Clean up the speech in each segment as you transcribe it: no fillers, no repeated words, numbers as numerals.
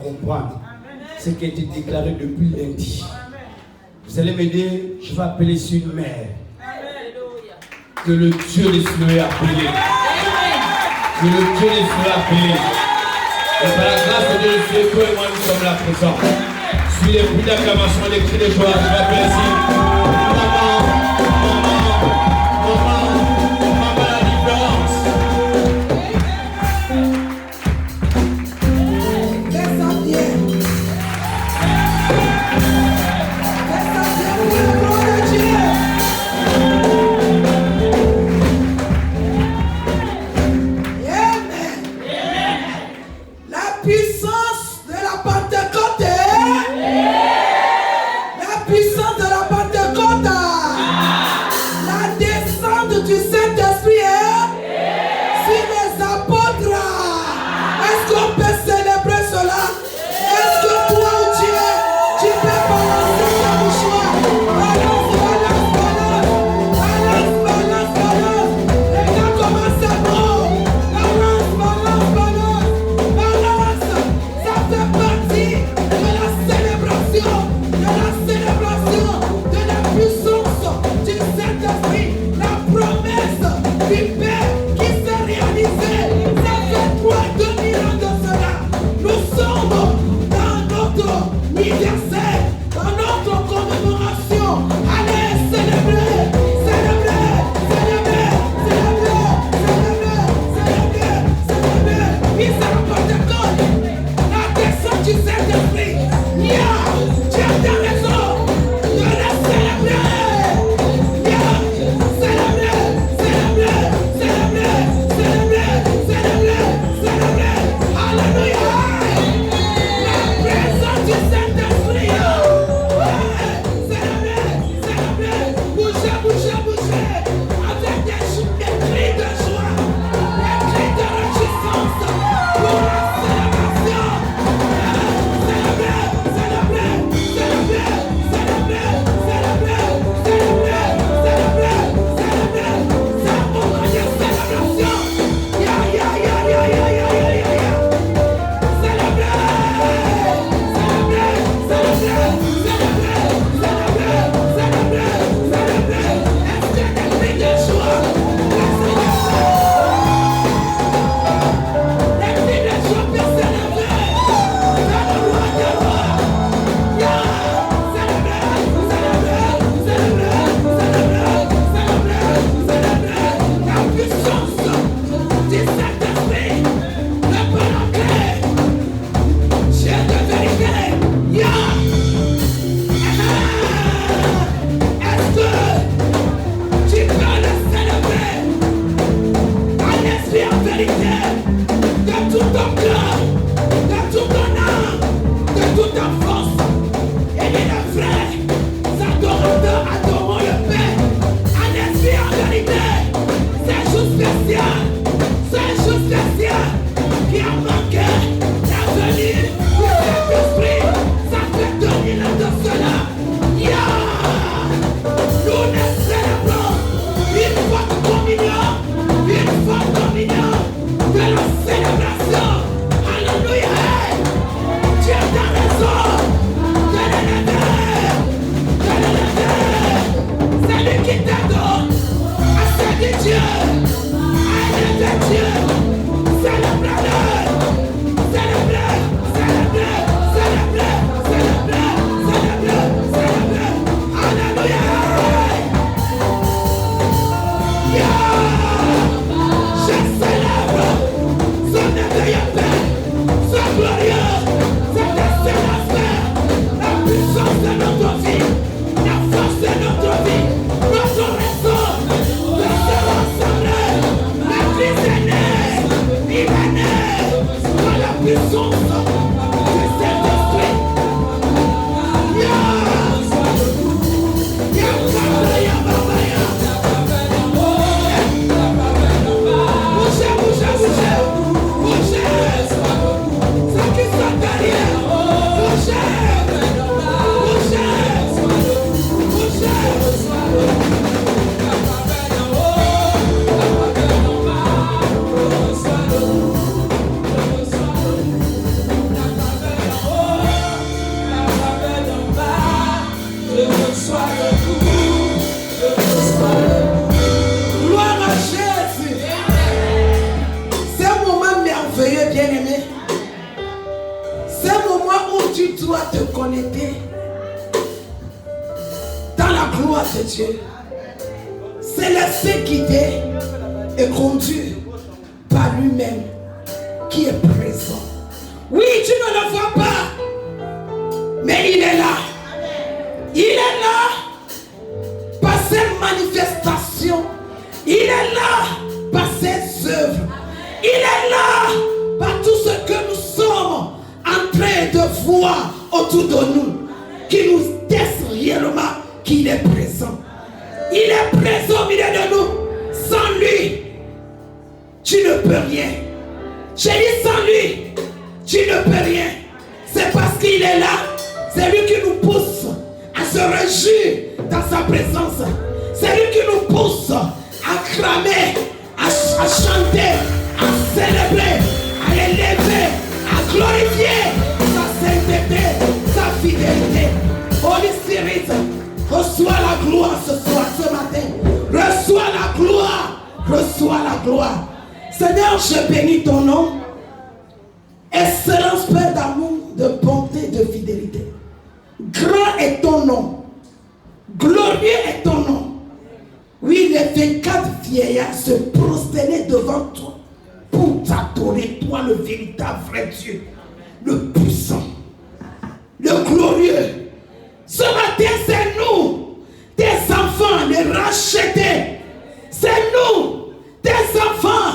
comprendre ce qui a été déclaré depuis lundi. Vous allez m'aider, je vais appeler sur une mère. Que le Dieu des cieux est appelé. Que le Dieu des cieux est appelé. Et par la grâce de Dieu, toi et moi, nous sommes là présents. Suis les bruits d'acclamation, les cris de joie, je vais appeler ici. Maman, la différence. De la puissance du Saint-Esprit, la promesse Dieu s'est laissé guider et conduire par lui-même qui est présent. Oui, tu ne le vois pas, mais il est là. Il est là par ses manifestations. Il est là par ses œuvres. Il est là par tout ce que nous sommes en train de voir autour de nous, qui nous teste réellement qu'il est présent. Il est présent au milieu de nous. Sans lui, tu ne peux rien. J'ai dit sans lui, tu ne peux rien. C'est parce qu'il est là. C'est lui qui nous pousse à se réjouir dans sa présence. C'est lui qui nous pousse à cramer, à chanter, à célébrer, à élever, à glorifier sa sainteté, sa fidélité. Holy Spirit, reçois la gloire ce soir, ce matin. Reçois la gloire. Reçois la gloire. Seigneur, je bénis ton nom. Excellence, Père d'amour, de bonté, de fidélité. Grand est ton nom. Glorieux est ton nom. Oui, les 24 vieillards se prosternaient devant toi pour t'adorer, toi le véritable vrai Dieu, le puissant, le glorieux. Ce matin, c'est nous, tes enfants, les rachetés. C'est nous, tes enfants,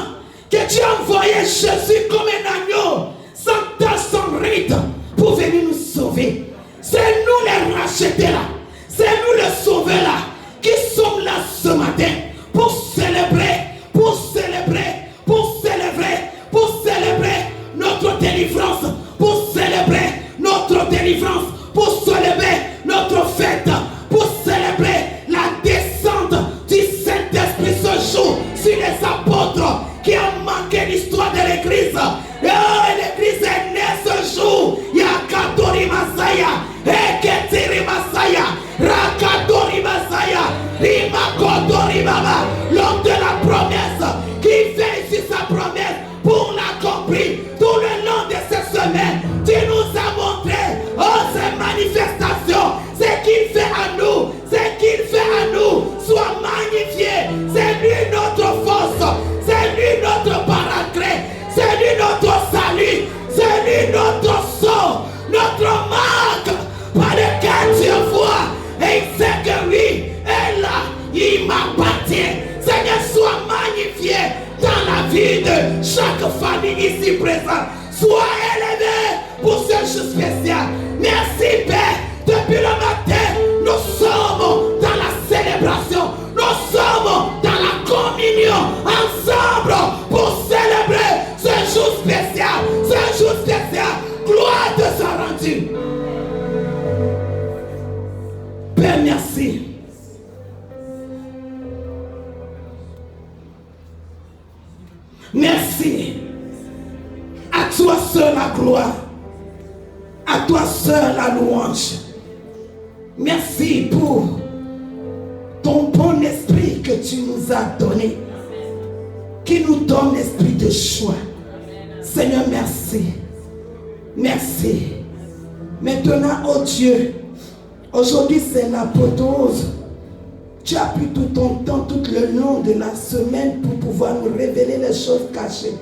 que tu as envoyé Jésus comme un agneau, sans tache, sans ride, pour venir nous sauver. C'est nous les rachetés là. C'est nous les sauvés là, qui sommes là ce matin pour célébrer, pour célébrer, pour célébrer, pour célébrer notre délivrance, pour célébrer notre délivrance, pour célébrer notre fête, pour célébrer la descente du Saint-Esprit ce jour sur les apôtres qui ont manqué l'histoire de l'église. L'église est née ce jour. Yakadori Masaya, Eketiri Masaya, Rakadori Masaya, Rimakodori Mama, l'homme de la promesse qui veille sur sa promesse pour l'accomplir tout le long de cette semaine. Tu nous as montré, ces manifestations, ce qu'il fait à nous, ce qu'il fait à nous, soit magnifié. C'est lui notre force, c'est lui notre paraclet, c'est lui notre salut, c'est lui notre sceau, notre marque par lequel Dieu voit et il sait que lui est là, il m'appartient. Seigneur, sois magnifié dans la vie de chaque famille ici présente. Sois élevé pour ce jour spécial. Merci Père, depuis le matin, nous sommes dans la célébration, nous sommes dans la communion ensemble pour célébrer ce jour spécial, ce jour spécial. Gloire te soit rendue. Père, merci. Merci. À toi seul la gloire. À toi seul la louange. Merci pour ton bon esprit que tu nous as donné, qui nous donne l'esprit de choix. Seigneur, merci. Merci. Maintenant, oh Dieu, aujourd'hui c'est l'apothéose. Tu as pris tout ton temps, tout le long de la semaine pour pouvoir nous révéler les choses cachées.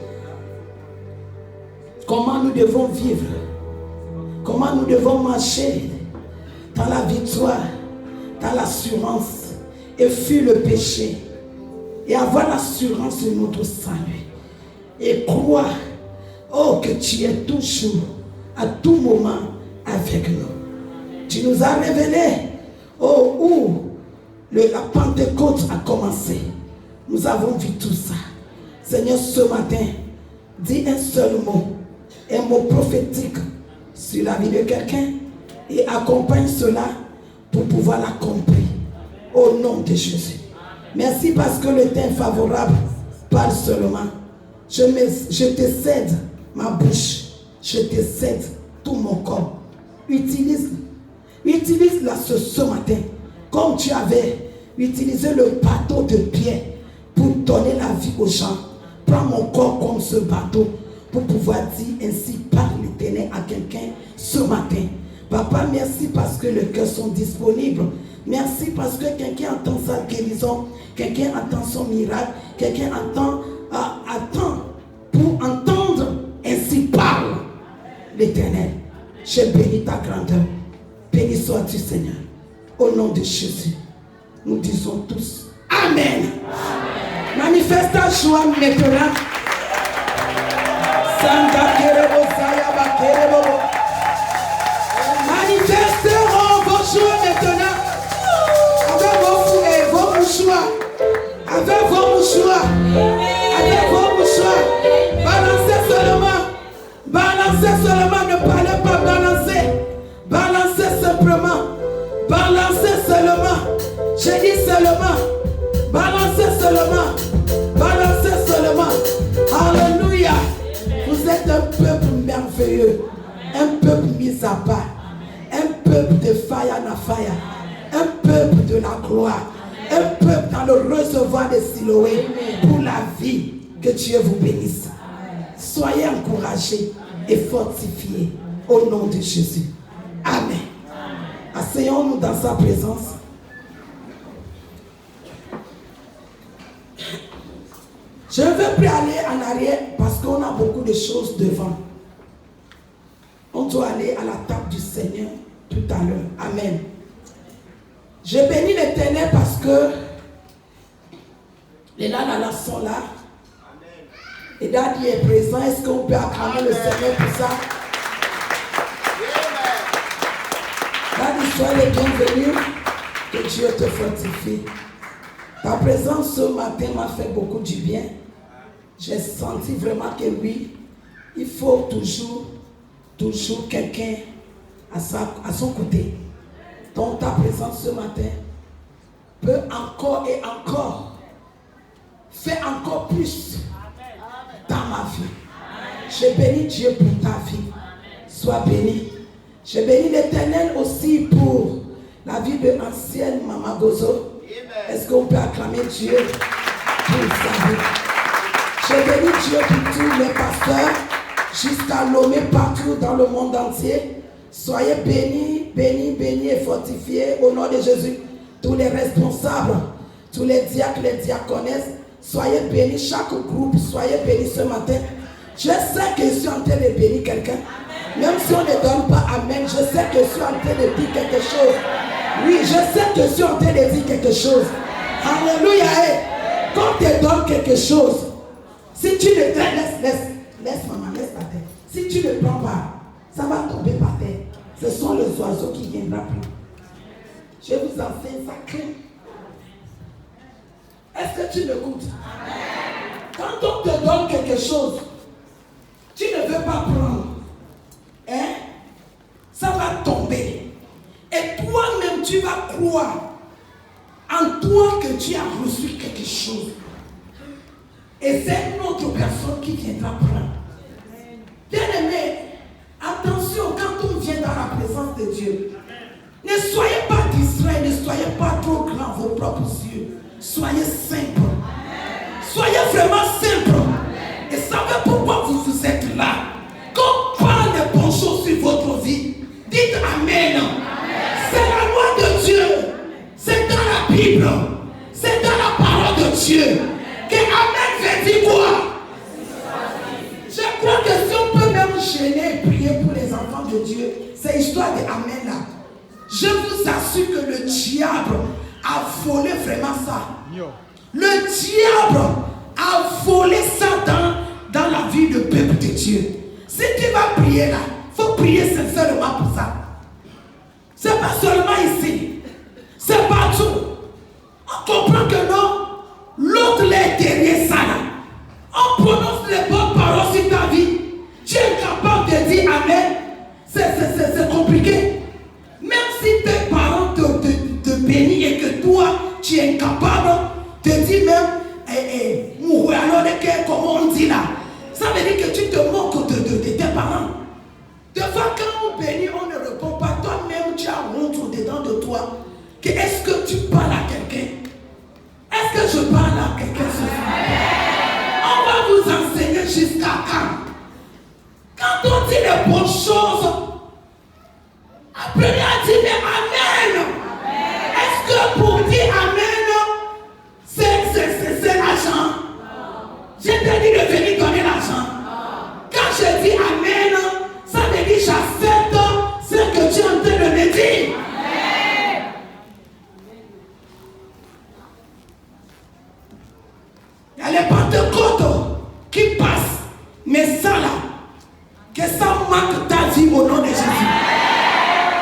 Comment nous devons vivre, comment nous devons marcher dans la victoire, dans l'assurance, et fuir le péché, et avoir l'assurance de notre salut, et croire, oh, que tu es toujours, à tout moment, avec nous. Tu nous as révélé, oh, où la Pentecôte a commencé. Nous avons vu tout ça. Seigneur, ce matin, dis un seul mot, un mot prophétique sur la vie de quelqu'un et accompagne cela pour pouvoir l'accomplir au nom de Jésus. Merci parce que le temps est favorable. Parle seulement. Je te cède ma bouche, je te cède tout mon corps. Utilise-la ce matin comme tu avais utilisé le bateau de Pierre pour donner la vie aux gens. Prends mon corps comme ce bateau pour pouvoir dire ainsi par l'Éternel à quelqu'un ce matin. Papa, merci parce que les cœurs sont disponibles. Merci parce que quelqu'un entend sa guérison, quelqu'un entend son miracle, quelqu'un attend pour entendre. Ainsi parle l'Éternel. Je bénis ta grandeur. Béni sois-tu, Seigneur. Au nom de Jésus, nous disons tous Amen. Amen. Manifeste ta joie maintenant. Manifesteront vos joies maintenant. Avec vos mouchoirs. Avec vos mouchoirs. Avec vos mouchoirs. Balancez seulement. Balancez seulement. Ne parlez pas. Balancez. Balancez simplement. Balancez seulement. J'ai dit seulement. Balancez seulement. Balancez seulement. Alléluia. Vous êtes un peuple merveilleux. Un peuple mis à part. Un peuple de fire na fire. Un peuple de la gloire. Un peuple dans le recevoir de Siloé. Pour la vie. Que Dieu vous bénisse. Soyez encouragés et fortifiés. Au nom de Jésus. Amen. Asseyons-nous dans sa présence. Je ne veux plus aller en arrière parce qu'on a beaucoup de choses devant. On doit aller à la table du Seigneur tout à l'heure. Amen. Je bénis l'Éternel parce que les Nananas sont là. Et Daddy est présent. Est-ce qu'on peut acclamer le Seigneur pour ça? Daddy, soyez les bienvenus. Que Dieu te fortifie. Ta présence ce matin m'a fait beaucoup du bien. J'ai senti vraiment que oui, il faut toujours quelqu'un à son côté. Donc ta présence ce matin peut encore et encore faire encore plus dans ma vie. Je bénis Dieu pour ta vie. Sois béni. Je bénis l'Éternel aussi pour la vie de l'ancienne Maman Gozo. Est-ce qu'on peut acclamer Dieu pour sa vie? Je bénis Dieu pour tous les pasteurs, jusqu'à l'homme partout dans le monde entier. Soyez bénis, bénis, bénis et fortifiés au nom de Jésus. Tous les responsables, tous les diacres, les diaconesses, soyez bénis, chaque groupe, soyez bénis ce matin. Je sais que je suis en train de bénir quelqu'un. Même si on ne donne pas Amen, je sais que je suis en train de dire quelque chose. Oui, je sais que je suis en train de dire quelque chose. Alléluia. Quand tu donnes quelque chose, si tu ne laisse maman, laisse par terre. Si tu ne prends pas, ça va tomber par terre. Ce sont les oiseaux qui viendront plus. Je vous enseigne ça craint. Est-ce que tu m'écoutes? Quand on te donne quelque chose, tu ne veux pas prendre. Hein? Ça va tomber. Et toi-même, tu vas croire en toi que tu as reçu quelque chose. Et c'est une autre personne qui viendra prendre. Bien-aimé, attention quand on vient dans la présence de Dieu. Ne soyez pas distraits, ne soyez pas trop grands vos propres yeux. Soyez simples. Soyez vraiment simples. Et savez pourquoi vous êtes là? Quand on parle de bonnes choses sur votre vie, dites Amen. C'est la loi de Dieu. C'est dans la Bible. C'est dans la parole de Dieu. Que Amen veut dire quoi? Je crois que si on peut même gêner et prier pour les enfants de Dieu, c'est l'histoire de Amen là. Je vous assure que le diable a volé vraiment ça. Le diable a volé ça dans la vie du peuple de Dieu. Si tu vas prier là, il faut prier sincèrement pour ça. C'est pas seulement ici, c'est partout. On comprend que non, l'autre est derrière ça là. On prononce les bonnes paroles sur ta vie. Tu es capable de dire Amen. C'est compliqué. Même si tes parents te bénissent et que toi, tu es incapable de dire même, comment on dit là. Ça veut dire que tu te moques de tes parents. Des fois, quand on bénit, on ne répond pas. Toi-même, tu as honte au-dedans de toi. Que est-ce que tu parles à quelqu'un? Est-ce que je parle à quelqu'un ce soir? On va vous enseigner jusqu'à quand? Quand on dit les bonnes choses, Elle est Pentecôte qui passe. Mais ça là, que ça marque ta vie au nom de Jésus.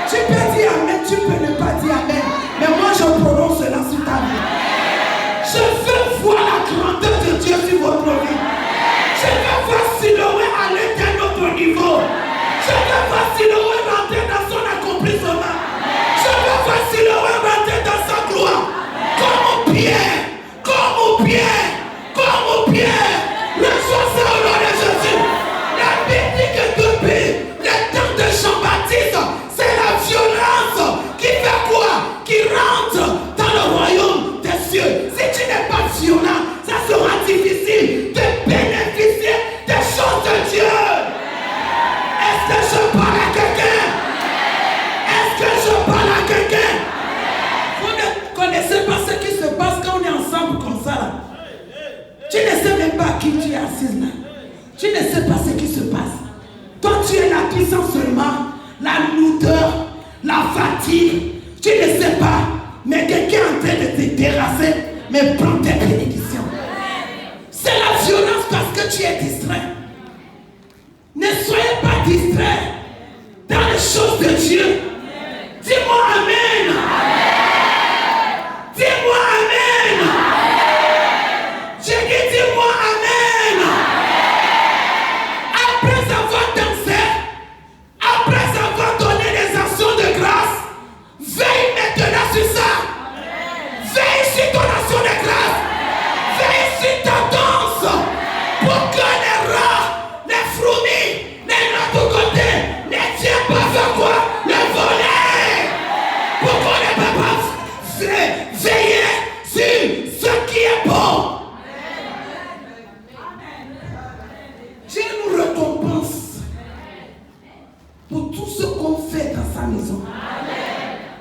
Tu peux dire Amen, tu peux ne pas dire Amen. Mais moi je prononce cela sur ta vie. Je veux voir la grandeur de Dieu sur votre vie. Je veux voir Siloé aller d'un autre niveau. Je veux voir Siloé rentrer dans son accomplissement. Je veux voir Siloé rentrer dans sa gloire. Comme au Pierre. Reçois ça au nom de Jésus. La Bible dit que depuis le temps de Jean-Baptiste, c'est la violence qui fait quoi? Qui rentre dans le royaume des cieux. Si tu n'es pas violent, ça sera difficile de bénéficier des choses de Dieu. Est-ce que je parle à quelqu'un? Est-ce que je parle à quelqu'un? Vous ne connaissez pas ce qui se passe quand on est ensemble comme ça là. Tu ne sais même pas à qui tu es assise là. Tu ne sais pas ce qui se passe. Toi tu es là qui sens seulement la lourdeur, la fatigue. Tu ne sais pas. Mais quelqu'un est en train de te terrasser. Mais prends tes bénédictions. C'est la violence parce que tu es distrait. Ne soyez pas distrait dans les choses de Dieu. Dis-moi Amen. Dis-moi Amen. J'ai dit dis-moi Amen. Après avoir dansé, après avoir donné des actions de grâce, veille maintenant sur ça. Veille sur ton action de grâce. Veille sur ta danse. Pour que les rats, les fourmis, les l'autre côté ne viennent pas faire quoi? Le voler. Pour qu'on ne peut pas veiller sur ce qui est bon. Dieu nous récompense pour tout ce qu'on fait dans sa maison.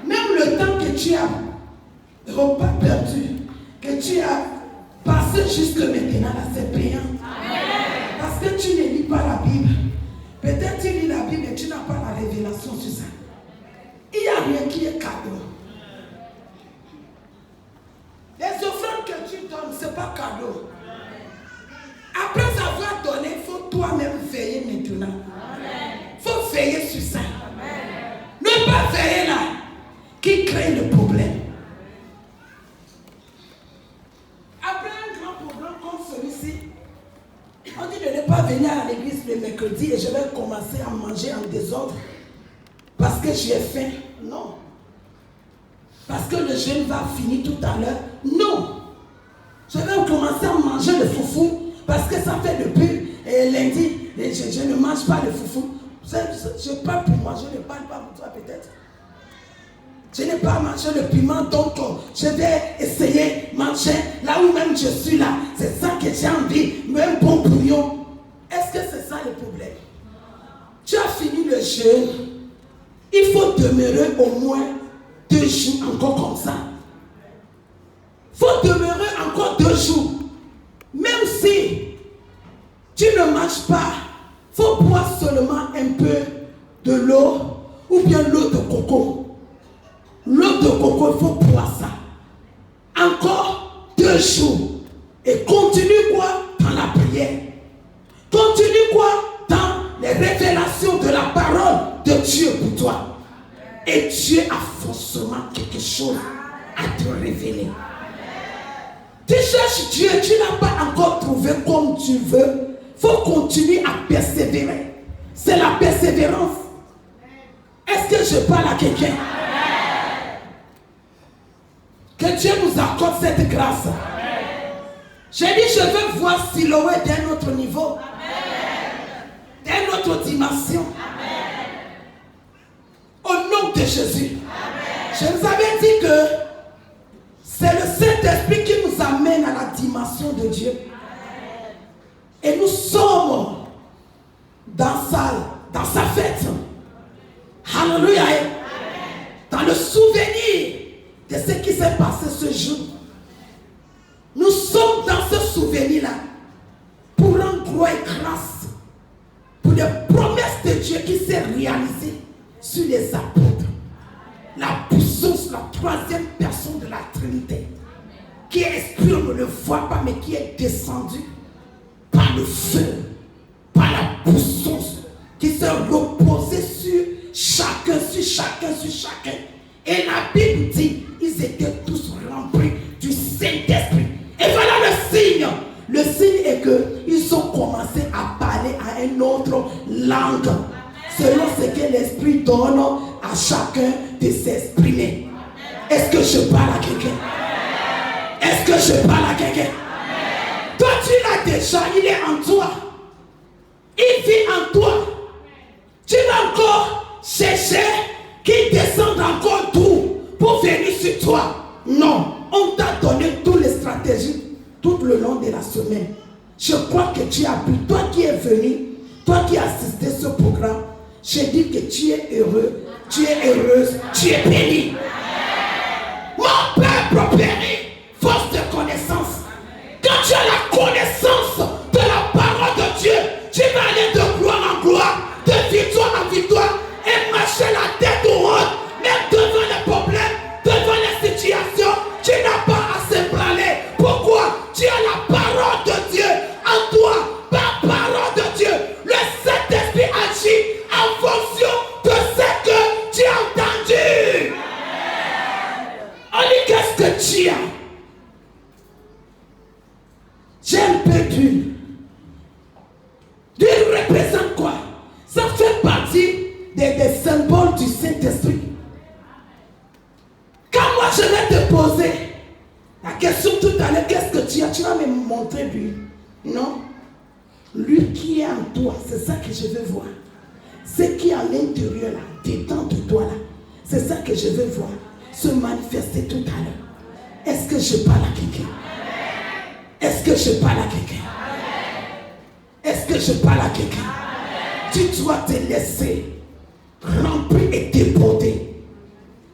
Même le temps que tu as repas perdu, que tu as passé jusque maintenant, là, c'est payant. Parce que tu ne lis pas la Bible. Peut-être tu lis la Bible et tu n'as pas la révélation sur ça. Il n'y a rien qui est cadeau. Les offrandes que tu donnes, ce n'est pas cadeau. Après avoir donné, il faut toi-même veiller maintenant. Il faut veiller sur ça. Ne pas veiller là, qui crée le problème. Après un grand problème comme celui-ci, on dit de ne pas venir à l'église le mercredi et je vais commencer à manger en désordre parce que j'ai faim. Non. Parce que le jeûne va finir tout à l'heure. Non. Je vais commencer à manger le foufou parce que ça fait depuis lundi et je ne mange pas le foufou. Je parle pour moi, je ne parle pas pour toi peut-être. Je n'ai pas mangé le piment, donc je vais essayer de manger là où même je suis là. C'est ça que j'ai envie, même bon bouillon. Est-ce que c'est ça le problème? Tu as fini le jeûne, il faut demeurer au moins 2 jours encore comme ça. Il faut demeurer encore 2 jours. Même si tu ne manges pas, il faut boire seulement un peu de l'eau ou bien l'eau de coco. L'eau de coco, il faut boire ça. Encore 2 jours. Et continue quoi? Dans la prière. Continue quoi? Dans les révélations de la parole de Dieu pour toi. Et Dieu a forcément quelque chose à te révéler. Tu cherches Dieu, tu n'as pas encore trouvé comme tu veux. Il faut continuer à persévérer. C'est la persévérance. Est-ce que je parle à quelqu'un? Que Dieu nous accorde cette grâce. J'ai dit, je veux voir Siloé d'un autre niveau. D'une autre dimension. Au nom de Jésus. Je vous avais dit que c'est le Saint-Esprit qui nous amène à la dimension de Dieu. Et nous sommes dans sa fête. Alléluia. Dans le souvenir de ce qui s'est passé ce jour. Nous sommes dans ce souvenir-là pour rendre gloire et grâce pour les promesses de Dieu qui s'est réalisées sur les apôtres. La puissance, la 3e personne de la Trinité qui exprime le voile. vois pas, mais qui est descendu par le feu, par la puissance, qui s'est reposé sur chacun, sur chacun, sur chacun. Et la Bible dit, ils étaient tous remplis du Saint-Esprit. Et voilà le signe. Le signe est qu'ils ont commencé à parler à une autre langue, selon ce que l'Esprit donne à chacun de s'exprimer. Est-ce que je parle à quelqu'un? Est-ce que je parle à quelqu'un? Toi, tu l'as déjà, il est en toi. Il vit en toi. Tu vas encore chercher qu'il descende encore tout pour venir sur toi. Non, on t'a donné toutes les stratégies tout le long de la semaine. Je crois que tu as pu. Toi qui es venu, toi qui as assisté à ce programme, je dis que tu es heureux, tu es heureuse, tu es béni. Mon peuple béni, force de connaissance. Quand tu as la connaissance de la parole de Dieu, tu vas aller de gloire en gloire, de victoire en victoire et marcher la tête haute, même devant les problèmes, devant les situations. Tu n'as pas à s'ébranler. Pourquoi? Tu as la parole de Dieu en toi. Par parole de Dieu, le Saint-Esprit agit en fonction de ce que tu as entendu. On dit qu'est-ce que tu as? J'ai un peu d'huile. L'huile représente quoi? Ça fait partie des symboles du Saint-Esprit. Quand moi je vais te poser la question tout à l'heure, qu'est-ce que tu as? Tu vas me montrer l'huile. Non. L'huile qui est en toi, c'est ça que je veux voir. Ce qui est à l'intérieur là, dedans de toi là, c'est ça que je veux voir se manifester tout à l'heure. Est-ce que je parle à quelqu'un? Est-ce que je parle à quelqu'un? Est-ce que je parle à quelqu'un? Tu dois te laisser remplir et déborder.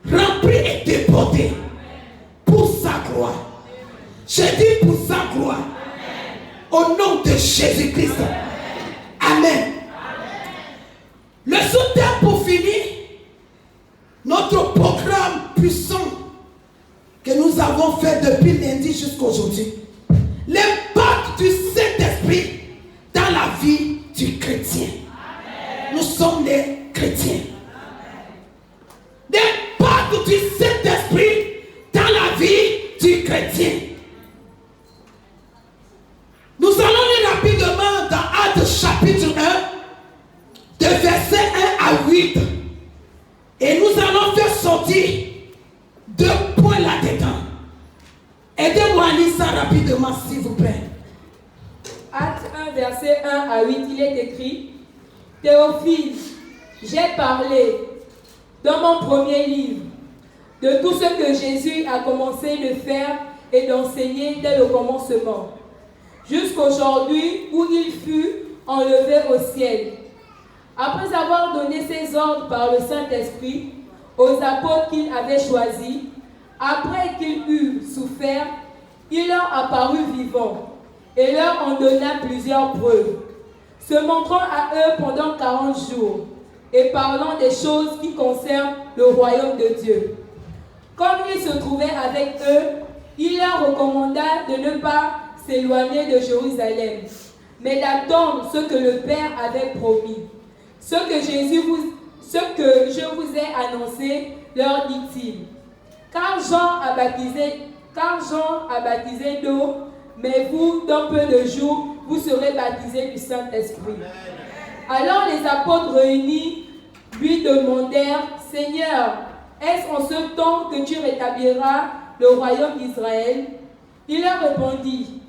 Remplir et déborder pour sa gloire. Je dis pour sa gloire. Au nom de Jésus-Christ. Amen. Le soutien pour finir notre programme puissant que nous avons fait depuis lundi jusqu'à aujourd'hui. L'impact du Saint-Esprit dans la vie du chrétien. Amen. Nous sommes des chrétiens. L'impact du Saint-Esprit dans la vie du chrétien. Nous allons lire rapidement dans Actes chapitre 1, de verset 1 à 8. Et nous allons faire sortir 2 points là-dedans. Aidez-moi à lire ça rapidement, s'il vous plaît. Acte 1, verset 1 à 8, il est écrit: Théophile, j'ai parlé dans mon premier livre de tout ce que Jésus a commencé de faire et d'enseigner dès le commencement, jusqu'aujourd'hui où il fut enlevé au ciel. Après avoir donné ses ordres par le Saint-Esprit aux apôtres qu'il avait choisis, après qu'il eut souffert, il leur apparut vivant et leur en donna plusieurs preuves, se montrant à eux pendant 40 jours et parlant des choses qui concernent le royaume de Dieu. Comme il se trouvait avec eux, il leur recommanda de ne pas s'éloigner de Jérusalem, mais d'attendre ce que le Père avait promis. Ce que je vous ai annoncé, leur dit-il. Car Jean a baptisé d'eau, mais vous, dans peu de jours, vous serez baptisés du Saint-Esprit. Alors les apôtres réunis lui demandèrent: Seigneur, est-ce en ce temps que tu rétabliras le royaume d'Israël? Il leur répondit: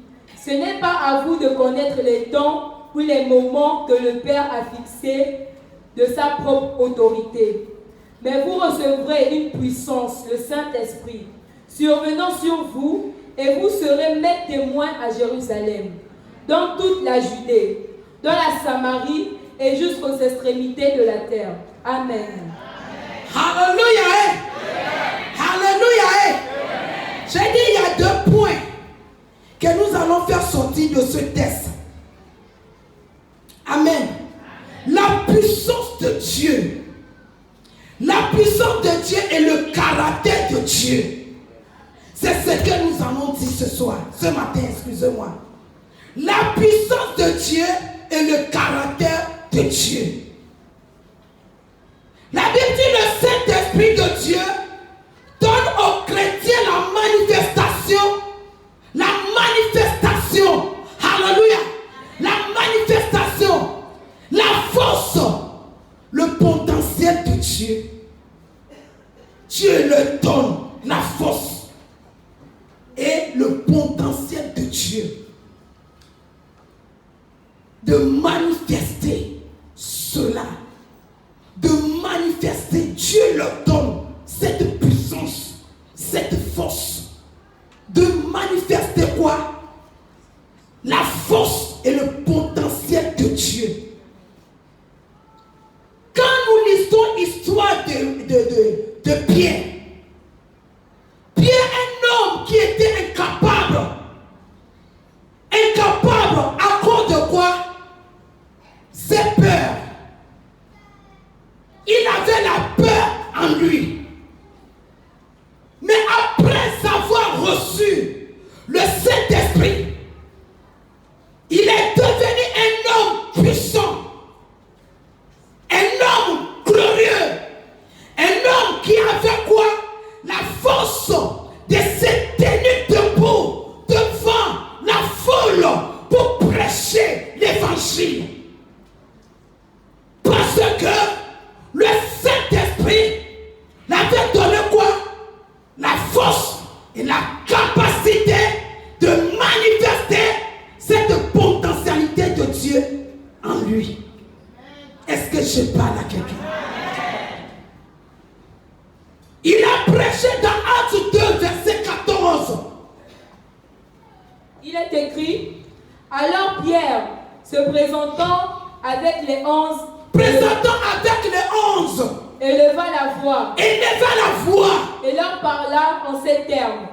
Ce n'est pas à vous de connaître les temps ou les moments que le Père a fixés de sa propre autorité. Mais vous recevrez une puissance, le Saint-Esprit, survenant sur vous, et vous serez mes témoins à Jérusalem, dans toute la Judée, dans la Samarie et jusqu'aux extrémités de la terre. Amen. Alléluia. Alléluia. J'ai dit, il y a 2 points que nous allons faire sortir de ce texte. Amen. La puissance de Dieu. La puissance de Dieu et le caractère de Dieu. C'est ce que nous allons dire ce soir, ce matin, excusez-moi. La puissance de Dieu et le caractère de Dieu. La Bible dit le Saint-Esprit de Dieu donne aux chrétiens la manifestation, alléluia, la manifestation, la force, le potentiel de Dieu. Dieu le donne, la force et le potentiel de Dieu de manifester cela, de manifester. Dieu le donne, cette puissance, cette force, de manifester quoi? La force et le potentiel de Dieu. Quand nous lisons l'histoire de Pierre, Pierre, un homme qui était incapable à cause de quoi? C'est peur. Il avait la peur en lui. Mais après avoir reçu le Saint-Esprit, il est devenu un homme puissant, un homme glorieux, un homme qui avait quoi? La force de se tenir debout devant la foule pour prêcher l'évangile. Parce que le Saint-Esprit l'avait donné quoi? La force et la capacité de manifester cette potentialité de Dieu en lui. Est-ce que je parle à quelqu'un? Il a prêché dans Actes 2, verset 14. Il est écrit, alors Pierre, se présentant avec les 11, éleva la voix et leur parla en ces termes.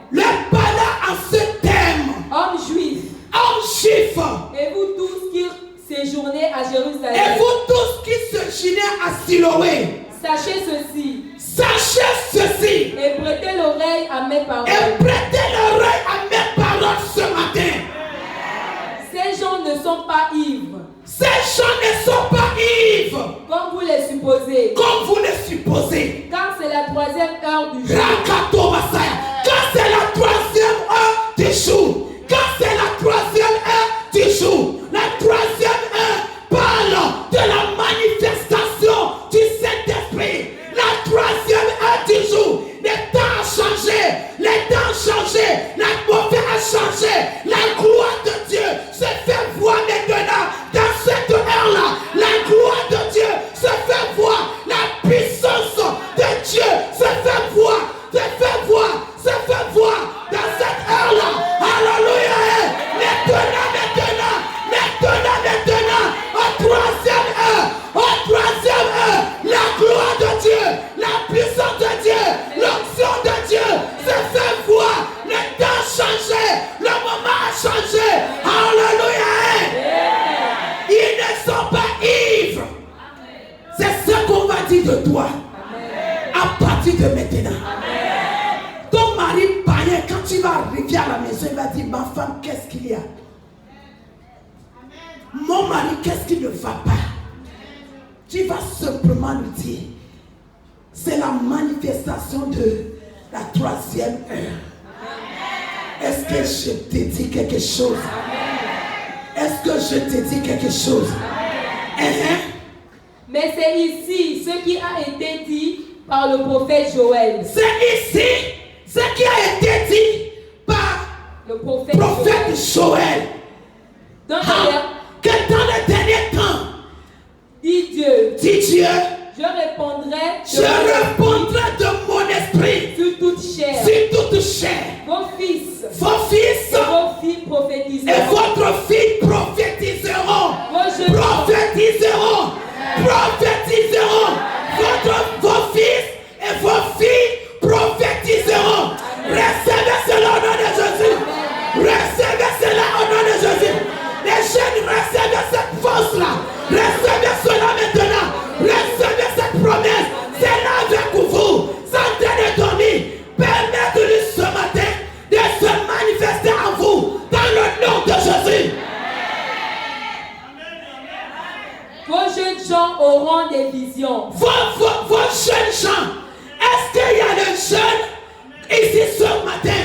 Hommes juifs, et vous tous qui séjournez à Jérusalem, à Siloé, sachez ceci et prêtez l'oreille à mes paroles. Ce matin. Ces gens ne sont pas ivres, comme vous les supposez, car c'est la 3e heure du jour. Quand c'est la 3e heure du jour. La 3e heure parle de la manifestation du Saint-Esprit. La 3e heure du jour. Les temps ont changé. L'atmosphère a changé. La gloire de Dieu se fait voir maintenant. Dans cette heure-là, la gloire de Dieu se fait voir. La puissance de Dieu se fait voir. Dans cette heure-là. Alléluia. Maintenant. Au 3e heure, la gloire de Dieu, la puissance de Dieu, l'onction de Dieu se fait voir. Le temps a changé, le moment a changé. Alléluia. Ils ne sont pas ivres. C'est ce qu'on va dire de toi. À partir de maintenant. Ton mari païen, quand tu vas arriver à la maison, il va dire, ma femme, qu'est-ce qu'il y a? Mon mari, qu'est-ce qui ne va pas? Tu vas simplement lui dire, c'est la manifestation de la 3e heure. Est-ce que je te dis quelque chose? Mais c'est ici ce qui a été dit par le prophète Joël. C'est ici ce qui a été dit par le prophète Joël. Que dans les derniers temps, dit Dieu, je répondrai de mon esprit sur toute chair. Vos fils et vos filles prophétiseront. Et votre fille prophétiseront. Vos fils et vos filles prophétiseront. Recevez cela au nom de Jésus. Recevez cela au nom de Jésus. Les jeunes, recevez cette force-là. Recevez cela maintenant. Recevez cette promesse. C'est là avec vous. Sans de dormir. Permettez-lui ce matin de se manifester en vous. gens auront des visions. Vos jeunes gens, est-ce qu'il y a des jeunes ici ce matin?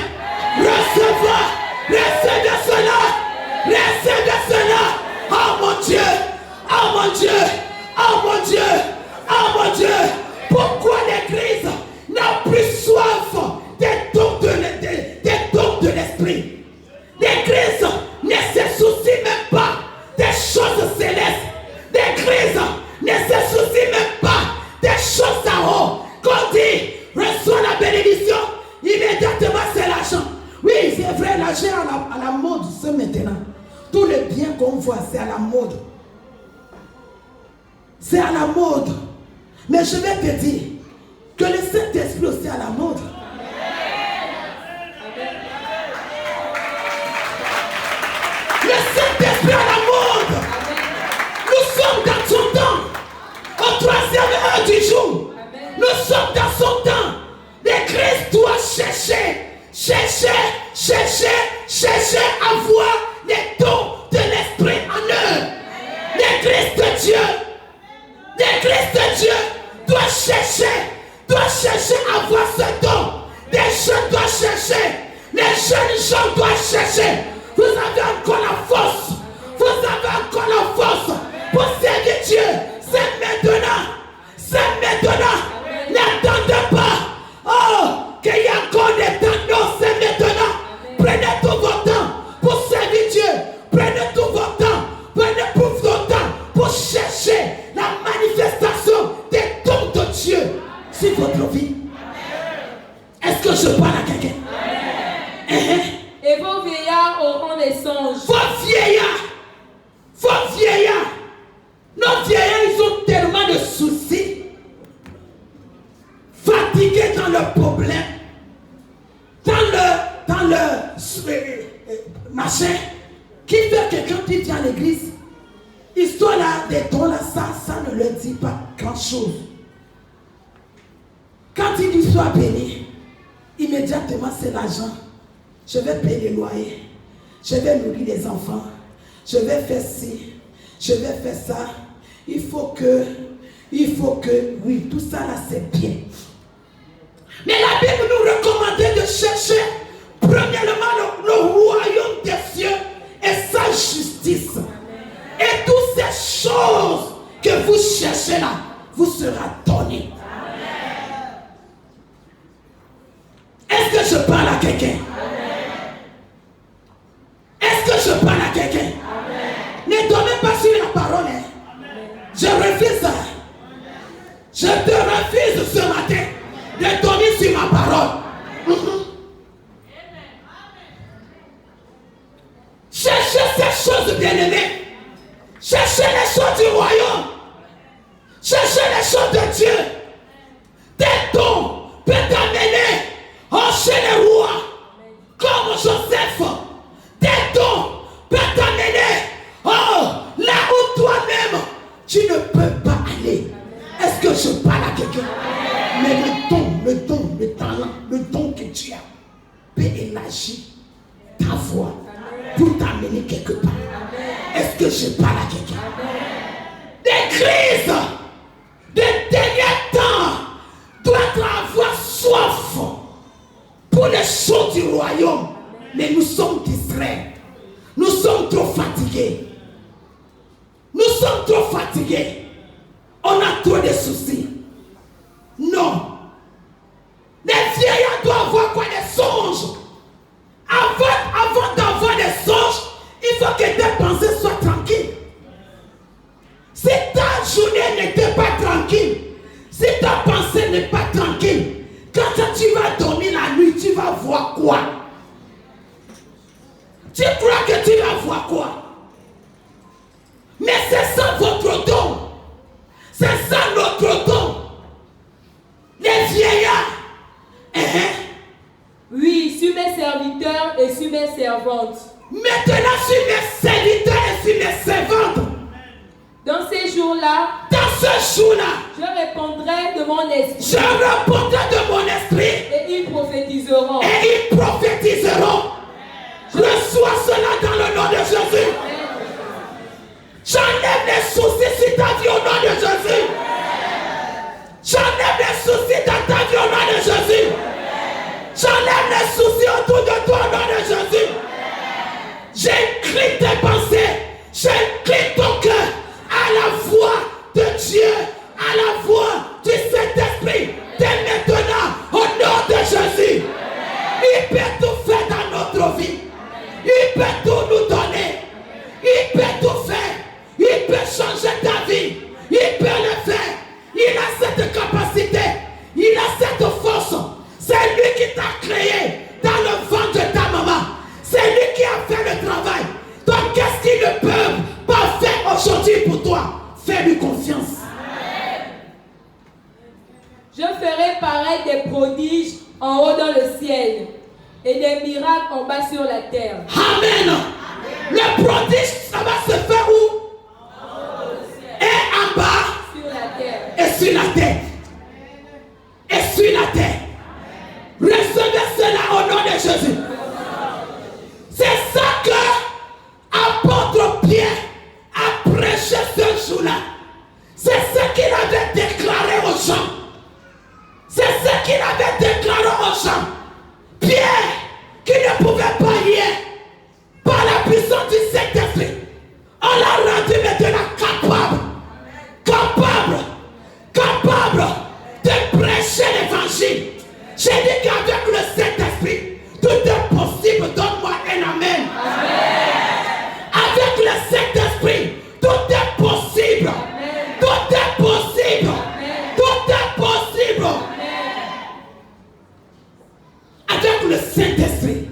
Recevez cela. Oh mon Dieu, oh mon Dieu, oh mon Dieu, oh mon Dieu. Pourquoi l'Église n'a plus soif des dons de l'esprit? L'Église ne se soucie même pas des choses célestes. L'Église ne se soucie même pas des choses en haut. Quand il reçoit la bénédiction, immédiatement c'est l'argent. Oui, c'est vrai, l'argent à la mode, c'est maintenant. Tout le bien qu'on voit, c'est à la mode. C'est à la mode. Mais je vais te dire que le Saint-Esprit aussi à la mode. Le Saint-Esprit à la mode. Nous sommes dans son temps. Au 3e heure du jour. Nous sommes dans son temps. L'Église doit chercher à voir les dons de l'Esprit en eux. L'Église de Dieu doit chercher à voir ce don. Les jeunes doivent chercher. Les jeunes gens doivent chercher. Vous avez encore la force. Pour servir Dieu. C'est maintenant. N'attendez pas. Oh, qu'il y a encore des temps. Non, c'est maintenant. Prenez tout votre temps pour servir Dieu. Prenez tout votre temps. Pour chercher la manifestation des dons de Dieu sur votre vie. Est-ce que je parle à quelqu'un? Et vos vieillards auront des songes. Vos vieillards. Nos vieillards, ils ont tellement de soucis. Fatigués dans leurs problèmes. Dans leur machin. Qui fait que quand ils viennent à l'église, histoire là, des dons là, ça ne leur dit pas grand chose. Quand il dit sois béni, immédiatement c'est l'argent. Je vais payer les loyers. Je vais nourrir les enfants. Je vais faire ci. Je vais faire ça. Il faut que, oui, tout ça là c'est bien. Mais la Bible nous recommandait de chercher premièrement le royaume des cieux et sa justice. Et toutes ces choses que vous cherchez là, vous sera donné. Est-ce que je parle à quelqu'un? Est-ce que je parle à quelqu'un? Ne donnez pas sur la parole. Je refuse ça. Je te refuse ce matin de donner sur ma parole. Cherchez ces choses bien-aimées. Cherchez les choses du royaume. Cherchez les choses de Dieu. Tes dons peuvent t'amener chez les rois. Comme Joseph. Tes dons peuvent t'amener là où toi-même tu ne peux pas aller. Est-ce que je parle à quelqu'un? Mais le talent, le don que tu as peut élargir ta voix pour t'amener quelque part. Est-ce que je parle à quelqu'un? Des crises de dernier temps doivent avoir soif pour les choses du royaume. Mais nous sommes distraits. Nous sommes trop fatigués. On a trop de soucis. Non. Les vieillards doivent avoir quoi? Des songes. Avant d'avoir des songes, il faut que tes pensées soient tranquilles. Si ta journée n'était pas tranquille, si ta pensée n'est pas tranquille, quand tu vas dormir la nuit, tu vas voir quoi? Tu crois que tu vas voir quoi? Mais c'est ça votre don. C'est ça notre don. Les vieillards. Oui, sur mes serviteurs et sur mes servantes. Maintenant sur mes serviteurs et sur mes servantes. Dans ces jours-là, je répondrai de mon esprit. Et ils prophétiseront. Reçois cela dans le nom de Jésus. J'enlève les soucis sur ta vie au nom de J'incline tes pensées, j'incline ton cœur à la voix de Dieu, à la voix du Saint-Esprit, dès maintenant, au nom de Jésus. Il peut tout faire dans notre vie. Il peut tout nous donner. Il peut tout faire. Il peut changer ta vie. Il peut le faire. Il a cette capacité. Il a cette force. C'est lui qui t'a créé dans le ventre de ta maman. C'est lui qui a fait le travail. Donc qu'est-ce qu'il ne peut pas faire aujourd'hui pour toi? Fais-lui confiance. Je ferai paraître des prodiges en haut dans le ciel et des miracles en bas sur la terre. Amen. Le prodige, ça va se faire où? Et en bas. Sur la terre. Et sur la terre. Et sur la terre. Recevez cela au nom de Jésus. C'est ça que apôtre Pierre a prêché ce jour-là. C'est ce qu'il avait déclaré aux gens. C'est ce qu'il avait déclaré aux gens. Pierre, qui ne pouvait pas hier, par la puissance du Saint-Esprit, on l'a rendu maintenant capable de prêcher l'évangile. J'ai dit qu'avec le Saint-Esprit, tout est possible. Donne-moi un amen. Avec le Saint-Esprit, tout est possible. Tout est possible. Tout est possible. Avec le Saint-Esprit,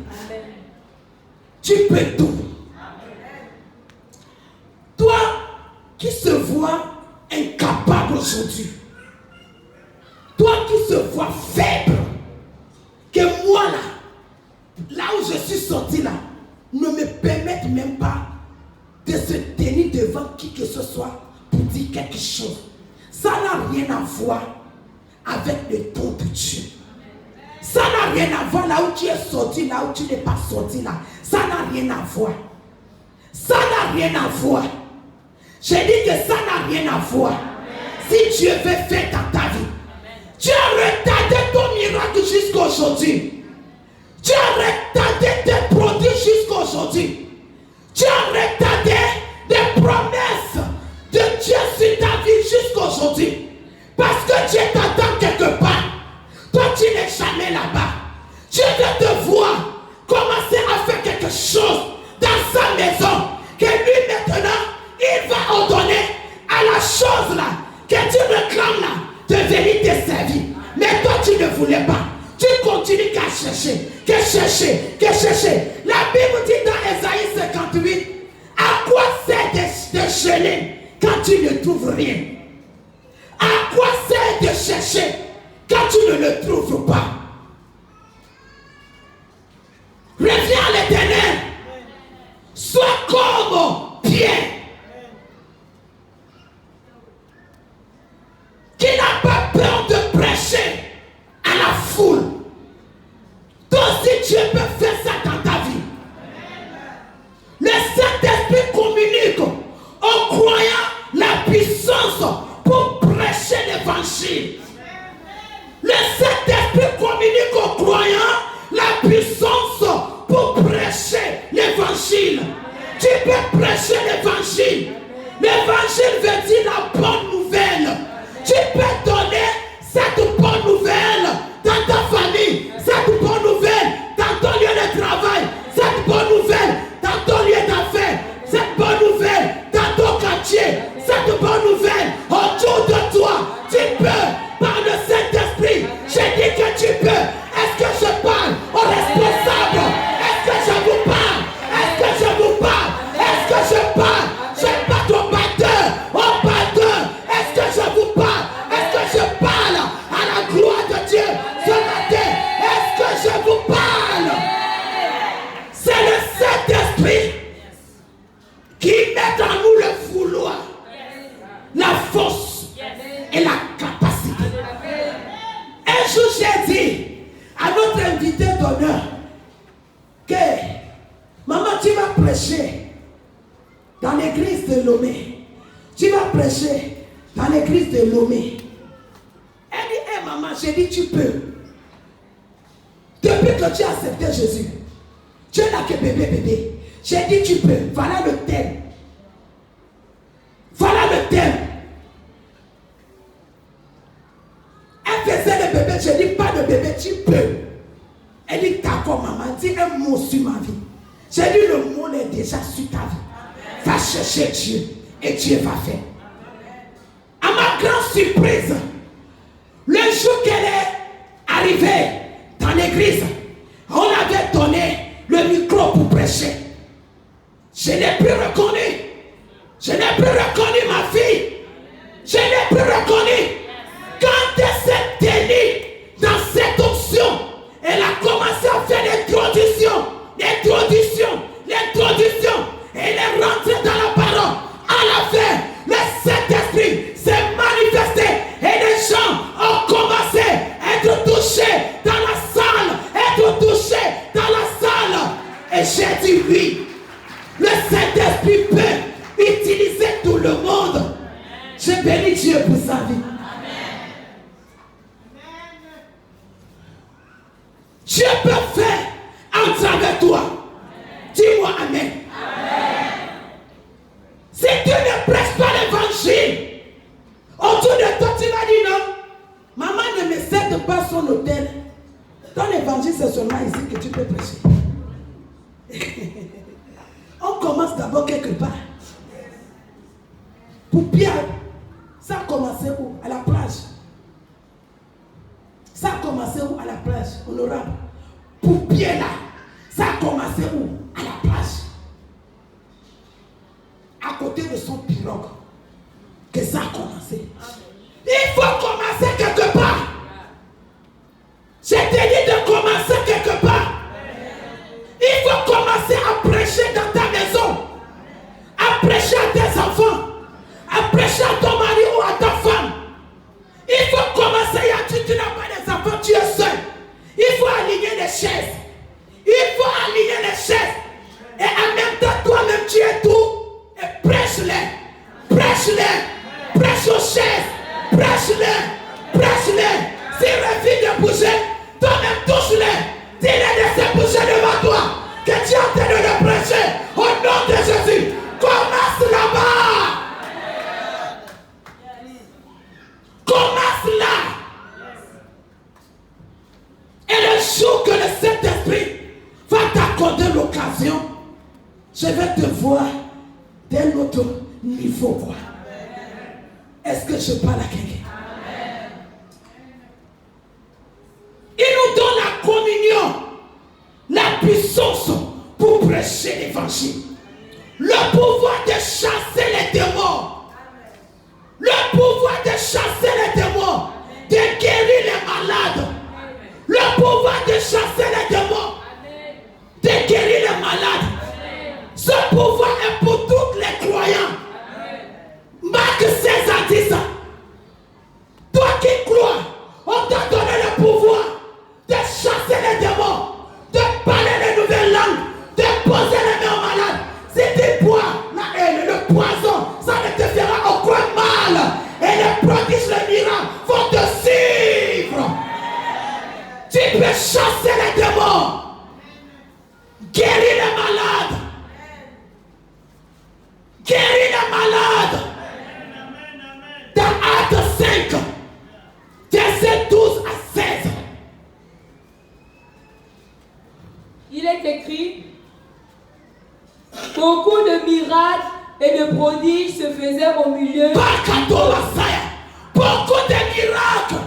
tu peux tout. Toi qui se vois incapable aujourd'hui, toi qui se vois faible, que moi là où je suis sorti là, ne me permette même pas de se tenir devant qui que ce soit pour dire quelque chose. Ça n'a rien à voir avec le don de Dieu. Ça n'a rien à voir là où tu es sorti, là où tu n'es pas sorti là. Ça n'a rien à voir. Ça n'a rien à voir. J'ai dit que ça n'a rien à voir. Si Dieu veut faire dans ta vie, tu as retardé ton miracle jusqu'à aujourd'hui. Tu as retardé tes produits jusqu'à aujourd'hui. Tu as retardé des promesses de Dieu sur ta vie jusqu'à aujourd'hui. Parce que Dieu t'attend quelque part. Toi, tu n'es jamais là-bas. Dieu veut te voir commencer à faire quelque chose dans sa maison. Que lui maintenant, il va ordonner à la chose là que tu réclames là de venir te servir. Mais toi, tu ne voulais pas. Tu continues qu'à chercher, que chercher. La Bible dit dans Ésaïe 58, à quoi sert de chercher quand tu ne trouves rien? À quoi sert de chercher quand tu ne le trouves pas? Reviens à l'Éternel. Sois comme Pierre, qui n'a pas peur de prêcher à la foule. Toi aussi, Dieu peut faire ça dans ta vie. Le Saint-Esprit communique aux croyants la puissance pour prêcher l'évangile. Le Saint-Esprit communique aux croyants la puissance pour prêcher l'évangile. Tu peux prêcher l'évangile. L'évangile veut dire la bonne nouvelle. Tu peux donner cette bonne nouvelle dans ta famille, cette bonne nouvelle dans ton lieu de travail, cette bonne nouvelle dans ton lieu d'affaires, cette bonne nouvelle dans ton quartier, cette bonne nouvelle autour de toi. Tu peux, par le Saint-Esprit. J'ai dit que tu peux. Est-ce que je parle aux responsables? Est-ce que je vous parle? Est-ce que je vous parle? Est-ce que je parle? Je parle au batteur. Est-ce que je vous parle? Est-ce que je parle à la gloire de Dieu ce matin? Est-ce que je vous parle? C'est le Saint-Esprit qui met en nous le vouloir, la force et la capacité. Un jour j'ai dit à notre invité d'honneur que maman, tu vas prêcher dans l'église de Lomé. Tu vas prêcher dans l'église de Lomé. Elle dit, hé maman, j'ai dit tu peux. Depuis que tu as accepté Jésus, tu es là que bébé. J'ai dit tu peux. Voilà le thème. Voilà le thème. Elle faisait le bébé. Je dis pas de bébé, tu peux. Elle dit d'accord maman, dis un mot sur ma vie. J'ai dit le mot est déjà sur ta vie. Va chercher Dieu et Dieu va faire. À ma grande surprise, le jour qu'elle est arrivée dans l'église, on avait donné le micro pour prêcher. Je n'ai plus reconnu. Je n'ai plus reconnu ma fille. Je n'ai plus reconnu. Quand elle s'est tenue dans cette option, elle a commencé à faire l'introduction. Elle est rentrée dans la parole. À la fin, le Saint-Esprit s'est manifesté et les gens ont commencé à être touchés dans la salle. Et j'ai dit oui. Le Saint-Esprit peut utiliser tout le monde. Je bénis Dieu pour sa vie. Dieu peut faire en travers toi. Dis-moi amen. Si tu ne prêches pas l'évangile, autour de toi tu vas dire non. Maman ne me cède pas son hôtel. Dans l'évangile, c'est seulement ici que tu peux prêcher. On commence d'abord quelque part. Pour Pierre, ça a commencé où? À la plage. Ça a commencé où? À la plage, honorable. Pour Pierre là, ça a commencé où? À la plage. À côté de son pirogue. Que ça a commencé. Il faut commencer quelque part. Je t'ai dit de commencer quelque part. Il faut commencer à prêcher dans ta maison. À prêcher à tes enfants. À prêcher à ton mari ou à ta femme. Il faut commencer. Tu n'as pas des enfants, tu es seul. Il faut aligner les chaises. Il faut aligner les chaises. Et en même temps, toi-même, tu es tout. Et prêche-les. Prêche-les. Prêche aux chaises. Prêche-les. Prêche-les. S'il refuse de bouger, toi-même touche-les. Dis-les de se bouger devant toi. Que tu es en train de le prêcher. Au nom de Jésus. Commence là-bas. Commence là. Et le jour que le Saint-Esprit va t'accorder l'occasion, je vais te voir d'un autre niveau. Est-ce que je parle à quelqu'un? Il nous donne la communion, la puissance pour prêcher l'évangile, le pouvoir de chasser les démons, le pouvoir de chasser les démons, de guérir les malades, le pouvoir de chasser les démons, de guérir les malades. Ce pouvoir est pour tous les croyants. Marc 16 à 10. Toi qui crois, on t'a donné le pouvoir de chasser les démons, de parler les nouvelles langues, de poser les mains aux malades. Si tu bois la haine, le poison, ça ne te fera aucun mal. Et les prodiges, les miracles vont te suivre. Tu peux chasser les démons, guérir les malades, guérir les malades. Dans Actes 5, verset 12 à 16. Il est écrit: beaucoup de miracles et de prodiges se faisaient au milieu. Beaucoup de miracles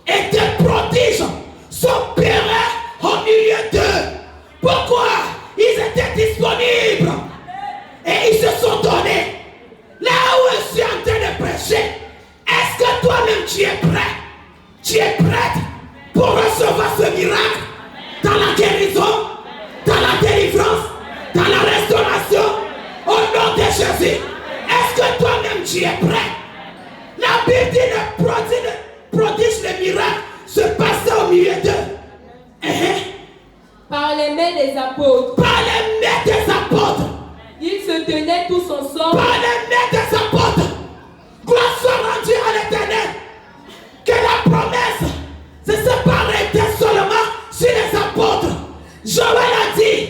et de prodiges s'opéraient au milieu d'eux. Pourquoi? Ils étaient disponibles et ils se sont donnés. Là où je suis en train de prêcher, est-ce que toi-même tu es prêt? Tu es prête pour recevoir ce miracle dans la guérison, dans la délivrance, dans la restauration, au nom de Jésus? Est-ce que toi-même tu es prêt? La Bible dit le prodige, le miracle se passait au milieu d'eux. Par les mains des apôtres. Par les mains des apôtres. Ils se tenaient tous ensemble. Par les mains des apôtres. Gloire soit rendue à l'Éternel. Que la promesse ne se arrêter seulement sur les apôtres. Joël a dit,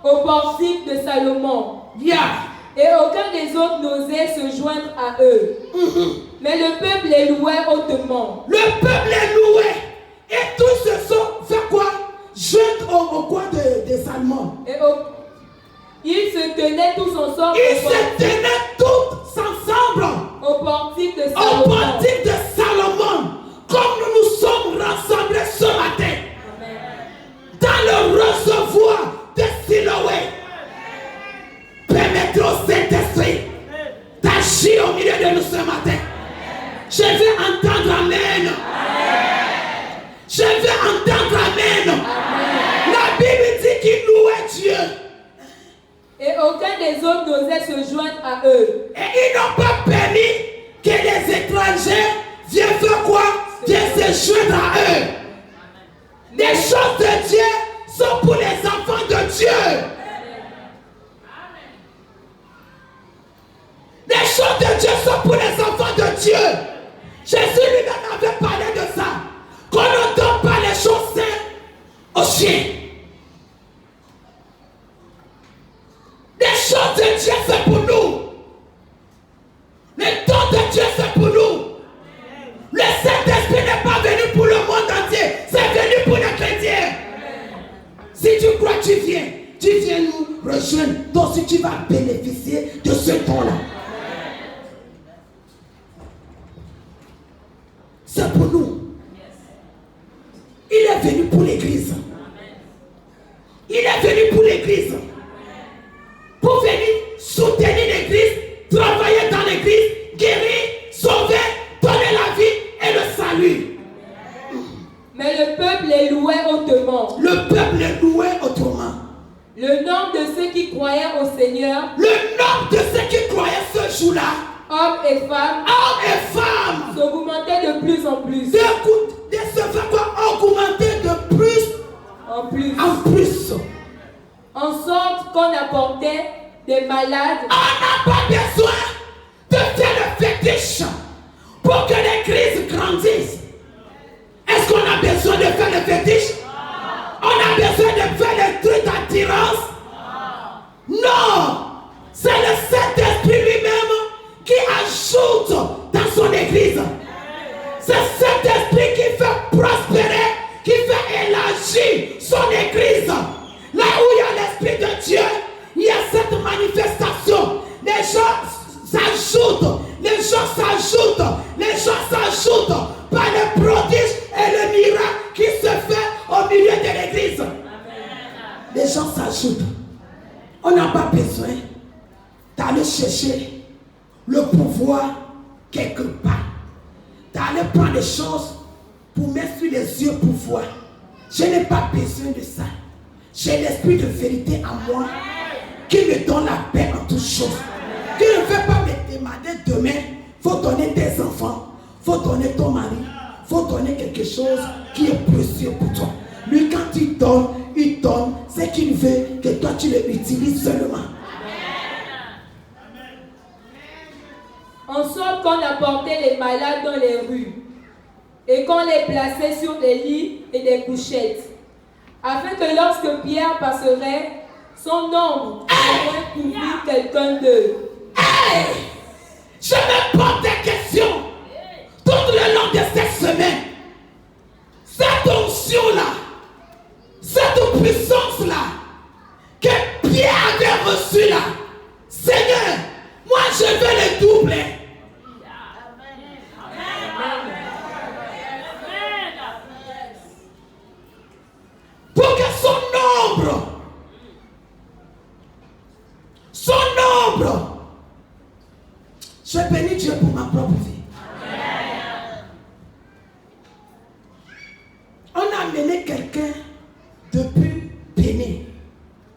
au portique de Salomon. Et aucun des autres n'osait se joindre à eux. Mais le peuple les louait hautement. Le peuple les louait. Et tous se sont fait quoi? Joindre au coin de Salomon. Ils se tenaient tous ensemble. Ils se tenaient tous ensemble. Au portique de Salomon. Au portique de Salomon. Comme nous nous sommes rassemblés ce matin. Amen. Dans le reservoir de Siloé. Permettez au Saint-Esprit d'agir au milieu de nous ce matin. Je vais entendre Amen. Je vais entendre Amen. La Bible dit qu'il louait Dieu. Et aucun des autres n'osait se joindre à eux. Et ils n'ont pas permis que les étrangers viennent faire quoi? Viennent se joindre à eux. Les choses de Dieu sont pour les enfants de Dieu. Les choses de Dieu sont pour les enfants de Dieu. Jésus lui-même avait parlé de ça. Qu'on ne donne pas les choses saines aux chiens. Les choses de Dieu, c'est pour nous. Les dons de Dieu, c'est pour nous. Le Saint-Esprit n'est pas venu pour le monde entier. C'est venu pour les chrétiens. Si tu crois, tu viens nous rejoindre. Donc, si tu vas bénéficier de ce don-là. C'est pour nous. Il est venu pour l'église. Il est venu pour l'église. Pour venir soutenir l'église, travailler dans l'église, guérir, sauver, donner la vie et le salut. Mais le peuple les louait hautement. Le peuple les louait autrement. Le nombre de ceux qui croyaient au Seigneur. Le nombre de ceux qui croyaient ce jour-là. Hommes et femmes. S'augmentait de plus en plus. De se faire quoi? Augmenter de plus en plus. En sorte qu'on apportait des malades. On n'a pas besoin de faire le fétiche pour que l'église grandisse. Est-ce qu'on a besoin de faire le fétiche? On a besoin de faire le truc d'attirance? Non! C'est le Saint-Esprit lui-même qui ajoute dans son église. C'est le Saint-Esprit qui fait prospérer, qui fait élargir son église. Là où il y a l'Esprit de Dieu, il y a cette manifestation. Les gens s'ajoutent par le prodige et le miracle qui se fait au milieu de l'église. Les gens s'ajoutent. On n'a pas besoin d'aller chercher le pouvoir quelque part. D'aller prendre des choses pour mettre sur les yeux pour voir. Je n'ai pas besoin de ça. J'ai l'esprit de vérité en moi qui me donne la paix en toutes choses. Qui ne veut pas me demander demain, il faut donner tes enfants, il faut donner ton mari, il faut donner quelque chose qui est précieux pour toi. Lui, quand il donne ce qu'il veut que toi tu l'utilises seulement. En sorte qu'on apportait les malades dans les rues et qu'on les plaçait sur des lits et des couchettes, afin que lorsque Pierre passerait, son ombre pourrait couvrir quelqu'un d'eux. Hey! Je me pose des questions tout le long de cette semaine. Cette onction-là, cette puissance-là que Pierre avait reçue là, Seigneur, moi je veux le doubler. Pour que son ombre, je bénis Dieu pour ma propre vie. On a amené quelqu'un depuis Bénin.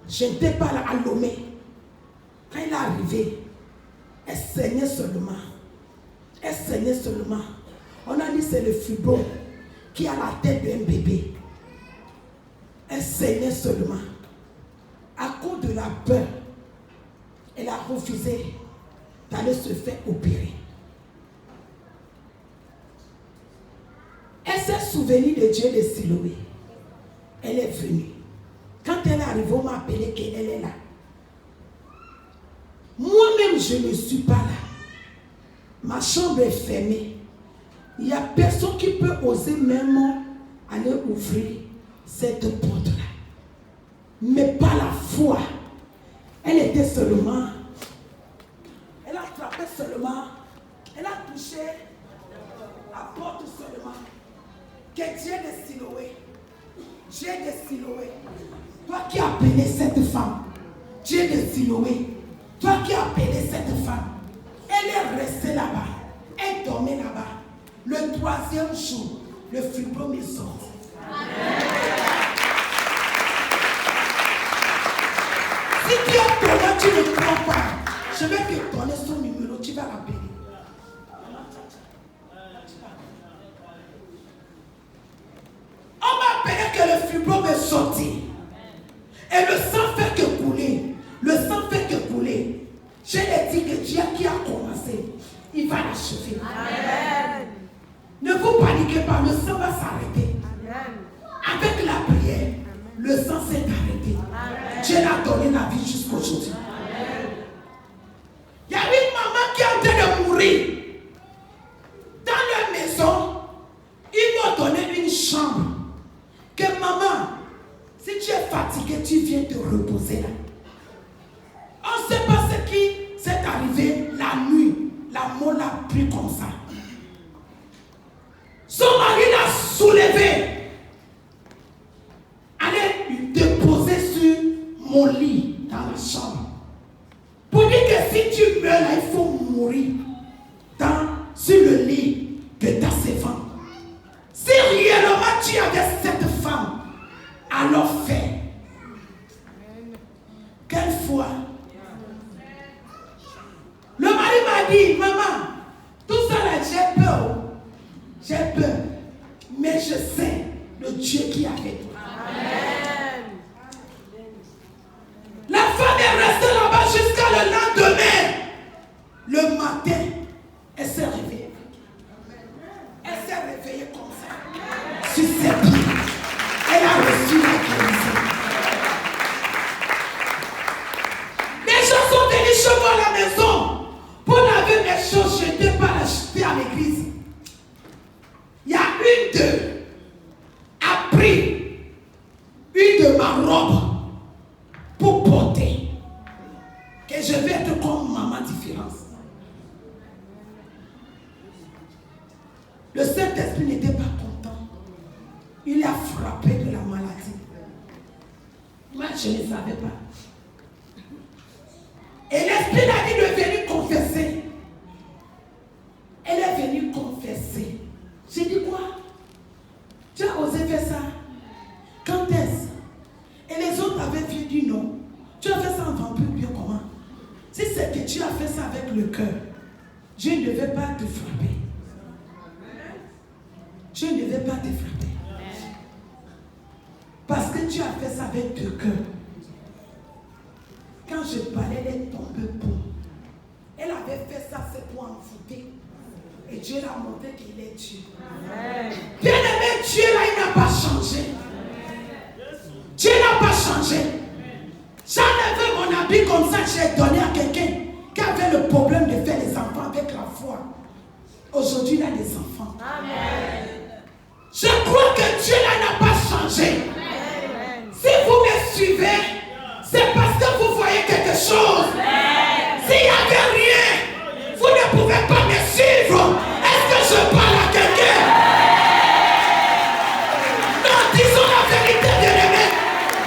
Je n'étais pas là à Lomé. Quand il est arrivé, elle saignait seulement. On a dit c'est le fibro qui a la tête d'un bébé. Elle saignait seulement. À cause de la peur, elle a refusé d'aller se faire opérer. Elle s'est souvenue de Dieu de Siloé. Elle est venue. Quand elle est arrivée, on m'a appelé qu'elle est là. Moi-même, je ne suis pas là. Ma chambre est fermée. Il n'y a personne qui peut oser même aller ouvrir cette porte-là. Mais par la foi, elle était seulement, elle a frappé seulement, elle a touché la porte seulement. Que Dieu de Siloé, Dieu de Siloé, toi qui as appelé cette femme, Dieu de Siloé, toi qui as appelé cette femme, elle est restée là-bas, elle dormait là-bas. Le 3e jour, le fibrome est sorti. Si tu es tombé, tu ne crois pas. Je vais te donner son numéro, tu vas l'appeler. On m'a appelé que le fibrome est sorti. Et le sang fait que couler. Le sang fait que couler. Je l'ai dit que Dieu qui a commencé, il va l'achever. Amen. Ne vous paniquez pas, le sang va s'arrêter. Avec la prière, le sang s'est arrêté. Amen. Dieu l'a donné la vie jusqu'aujourd'hui. Il y a une maman qui est en train de mourir. Dans leur maison, ils m'ont donné une chambre. Que maman, si tu es fatigué, tu viens te reposer là. On ne sait pas ce qui s'est arrivé la nuit. La mort l'a pris comme ça. Son mari l'a soulevé. Allez lui déposer sur mon lit dans la chambre. Pour dire que si tu meurs là, il faut mourir sur le lit de ta servante. Si réellement tu avais cette femme, alors fais. Quelle foi. Le mari m'a dit, maman, tout ça là, j'ai peur. J'ai peur. Mais je sais le Dieu qui est avec toi. Amen. La femme est restée là-bas jusqu'à le lendemain. Le matin, elle s'est réveillée. Elle s'est réveillée comme ça. Sur ses pieds. Elle a reçu la guérison. Les gens sont venus chez moi à la maison pour laver mes choses. Je n'étais pas acheté à l'église. Il y a une d'eux a pris une de ma robe pour porter. Que je vais être comme maman différence. Le Saint-Esprit n'était pas content. Il a frappé de la maladie. Moi, je ne savais pas. Et l'Esprit l'a dit de venir confesser. Elle est venue confesser. J'ai dit quoi? Tu as osé faire ça? Quand est-ce? Et les autres avaient dit non. Tu as fait ça en vampire bien comment? Si c'est que tu as fait ça avec le cœur, Dieu ne devait pas te frapper. Dieu ne devait pas te frapper. Parce que tu as fait ça avec le cœur. Quand je parlais, elle est tombée pour. Elle avait fait ça, c'est pour envoûter. Et Dieu l'a montré qu'il est Dieu. Bien aimé, Dieu là, il n'a pas changé. Dieu n'a pas changé. J'en avais mon habit comme ça, j'ai donné à quelqu'un qui avait le problème de faire les enfants avec la foi. Aujourd'hui, il a des enfants. Amen. Je crois que Dieu là n'a pas changé. Amen. Si vous me suivez, c'est parce que vous voyez quelque chose. S'il n'y avait rien, vous ne pouvez pas me suivre. Est-ce que je parle à quelqu'un? Non, disons la vérité, bien-aimé.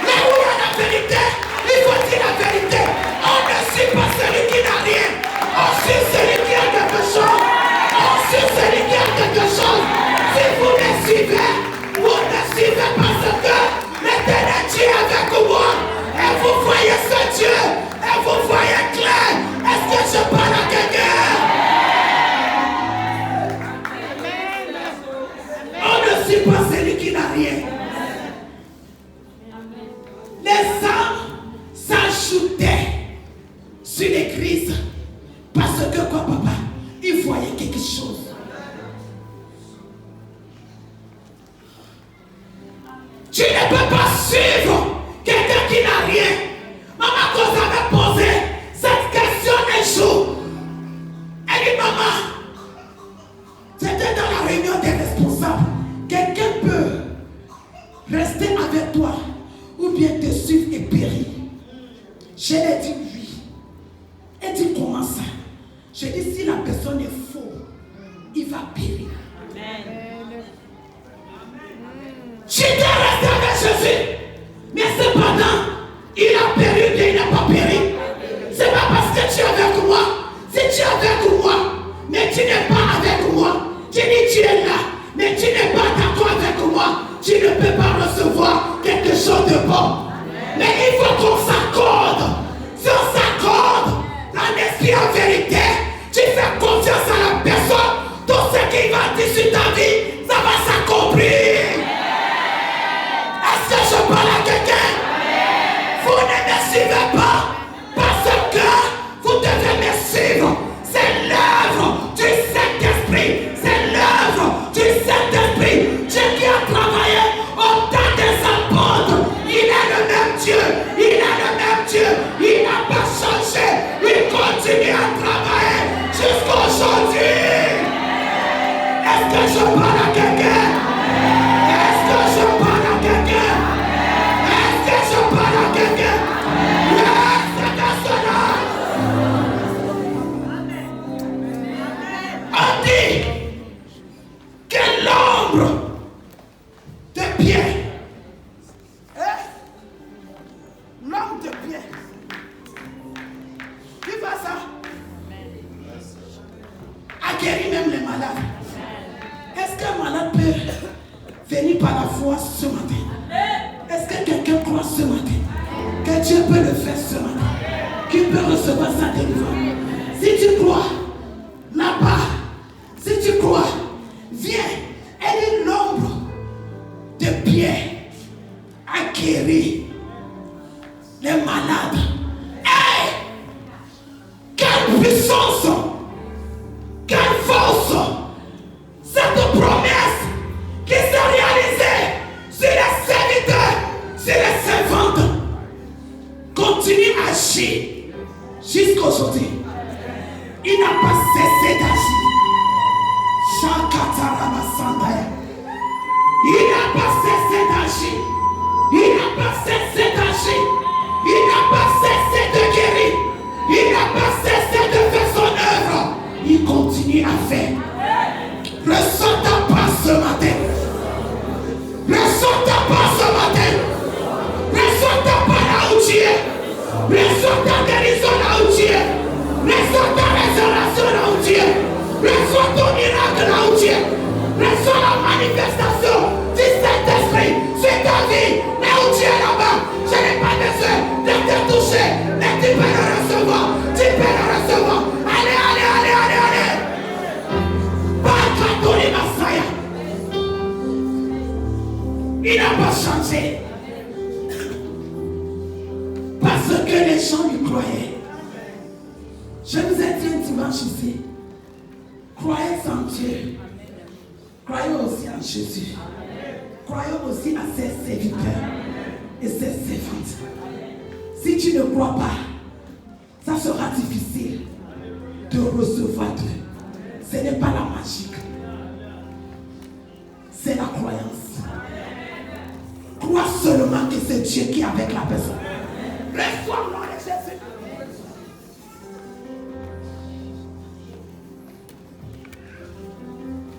Là où il y a la vérité, il faut dire la vérité. On ne suit pas celui qui n'a rien. On suit celui qui a quelque chose. On suit celui qui a quelque chose. Si vous me suivez, vous ne suivez parce que l'Éternel Dieu est avec moi. Et vous voyez ce Dieu. Et vous voyez clair. Est-ce que je parle à quelqu'un? On ne suit pas celui qui n'a rien. Les âmes s'ajoutaient sur l'église. Parce que quoi, papa? Ils voyaient quelque chose. Tu ne peux pas suivre quelqu'un toi, ou bien te suivre et périr. Je lui ai dit oui. Elle dit comment ça? Je dis si la personne est faux, il va périr. J'étais resté avec Jésus, mais cependant, il a péri ou bien il n'a pas péri. C'est pas parce que tu es avec moi. Si tu es avec moi, mais tu n'es pas avec moi, tu dis tu es là, mais tu n'es pas d'accord avec moi, tu ne peux pas recevoir quelque chose de bon. Mais il faut qu'on s'accorde. Si on s'accorde, en esprit, en vérité, tu fais confiance à la personne, tout ce qui va dire sur ta vie, ça va s'accomplir. Est-ce que je parle à quelqu'un? Vous ne me suivez pas parce que vous devez me suivre. C'est l'œuvre du Saint-Esprit. C'est l'œuvre du Saint-Esprit. Dieu qui a travaillé au temps des apôtres. Il est le même Dieu. Il est le même Dieu. Il n'a pas changé. Il continue à travailler jusqu'aujourd'hui. Est-ce que je parle à quelqu'un? Est-ce que je parle à quelqu'un? Est-ce que je parle à quelqu'un? On dit que l'ombre de Pierre, l'ombre de Pierre, qui fait ça? A guéri même les malades. Est-ce qu'un malade peut venir par la foi ce matin? Est-ce que quelqu'un croit ce matin que Dieu peut le faire ce matin? Qu'il peut recevoir sa délivrance? Si tu crois, là-bas, si tu crois, viens. Elle est l'ombre de Pierre a guéri les malades. Hey! Quelle puissance! Quelle force! Cette promesse qui s'est réalisée sur les serviteurs, sur les servantes, continue à agir jusqu'aujourd'hui. Il n'a pas cessé d'agir. Il n'a pas cessé d'agir. Il n'a pas cessé d'agir. Il n'a pas cessé de guérir. Il n'a pas cessé de faire son œuvre. Il continue à faire. Reçois ta part ce matin. Reçois ta part ce matin. Reçois ta part là où tu es. Reçois ta guérison là où tu es. Reçois ta résurrection là où tu es. Reçois ton miracle là où tu es. Reçois la manifestation du Saint-Esprit sur ta vie. Là où tu es là-bas, je n'ai pas besoin de te toucher. Mais tu peux le recevoir. Tu peux le recevoir. Allez, allez, allez, allez, allez. Bakatoni Masaya. Il n'a pas changé. Parce que les gens lui croyaient. Je vous ai dit un dimanche ici. Croyez en Dieu. Croyez aussi en Jésus. Croyez aussi à ses serviteurs et ses servantes. Si tu ne crois pas, ça sera difficile de recevoir Dieu. Ce n'est pas la magie. C'est la croyance. Crois seulement que c'est Dieu qui est avec la personne. Reçois le nom de Jésus.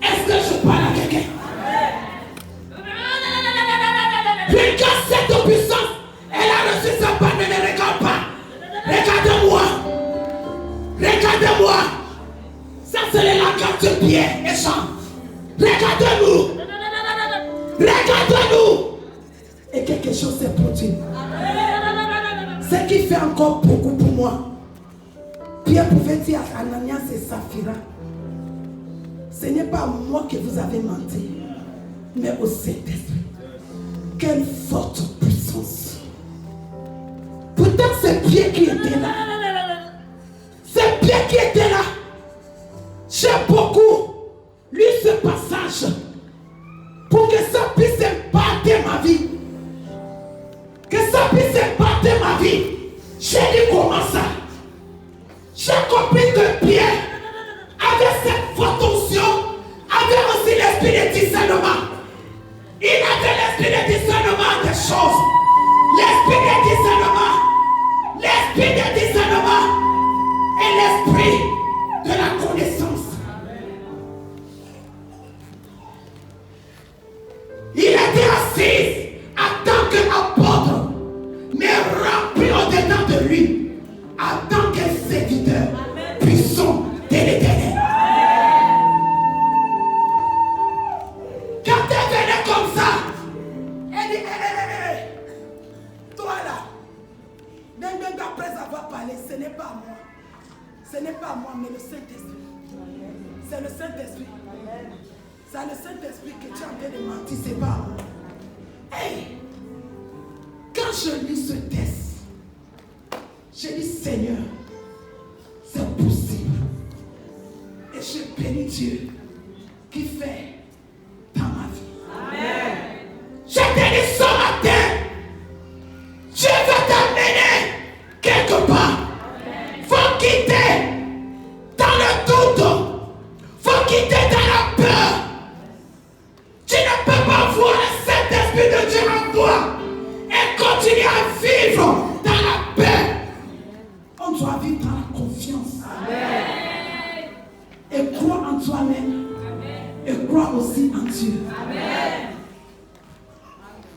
Est-ce que je parle à quelqu'un? Regarde cette puissance. Elle a reçu sa part, ne les regarde pas. Regardez-moi. Regardez-moi. Ça c'est la carte de Pierre et Jean. Regardez-nous. Regardez-nous. Et quelque chose s'est produit. Ce qui fait encore beaucoup pour moi. Pierre pouvait dire à Ananias et Saphira, ce n'est pas moi que vous avez menti, mais au Saint-Esprit. Quelle forte puissance. Pourtant c'est Pierre qui était là. C'est Pierre qui était là. J'aime beaucoup lui ce passage pour que ça puisse impacter ma vie. Que ça puisse impacter ma vie. J'ai dit comment ça? J'ai compris que Pierre avait cette forte onction, avait aussi l'esprit de discernement. Il avait l'esprit de discernement des choses. Même après avoir parlé, ce n'est pas moi. Ce n'est pas moi, mais le Saint-Esprit. C'est le Saint-Esprit. C'est le Saint-Esprit que tu es en train de mentir, c'est pas moi. Hey! Quand je lis ce texte, je dis Seigneur, c'est possible. Et je bénis Dieu qui fait dans ma vie. Amen. Je te dis ce matin, Dieu va t'amener quelque part. Faut quitter dans le doute. Faut quitter dans la peur. Tu ne peux pas voir le Saint-Esprit de Dieu en toi et continuer à vivre dans la paix. On doit vivre dans la confiance. Amen. Et croire en toi-même. Et croire aussi en Dieu. Amen.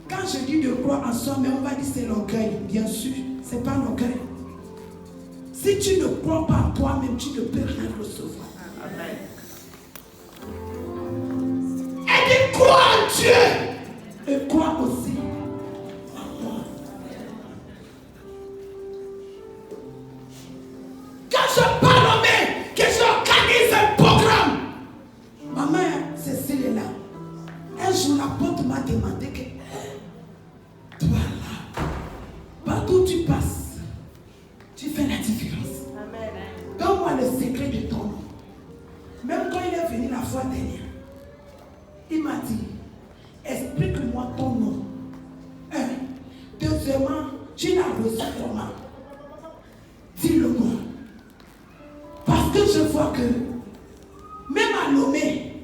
Quand je dis de croire en soi-même, on va dire c'est l'orgueil. Bien sûr, ce n'est pas l'orgueil. Si tu ne crois pas en toi-même, tu ne peux rien recevoir. Amen. Et dit crois en Dieu. Et crois aussi en moi. Quand je parle au même, que j'organise un programme. Ma mère, Cécile est là. Un jour, l'apôtre m'a demandé que toi là, partout où tu passes, tu fais la différence. Donne-moi le secret de ton nom. Même quand il est venu la fois dernière, il m'a dit, explique-moi ton nom. Deuxièmement, tu l'as reçu comment? Dis-le-moi. Parce que je vois que, même à Lomé,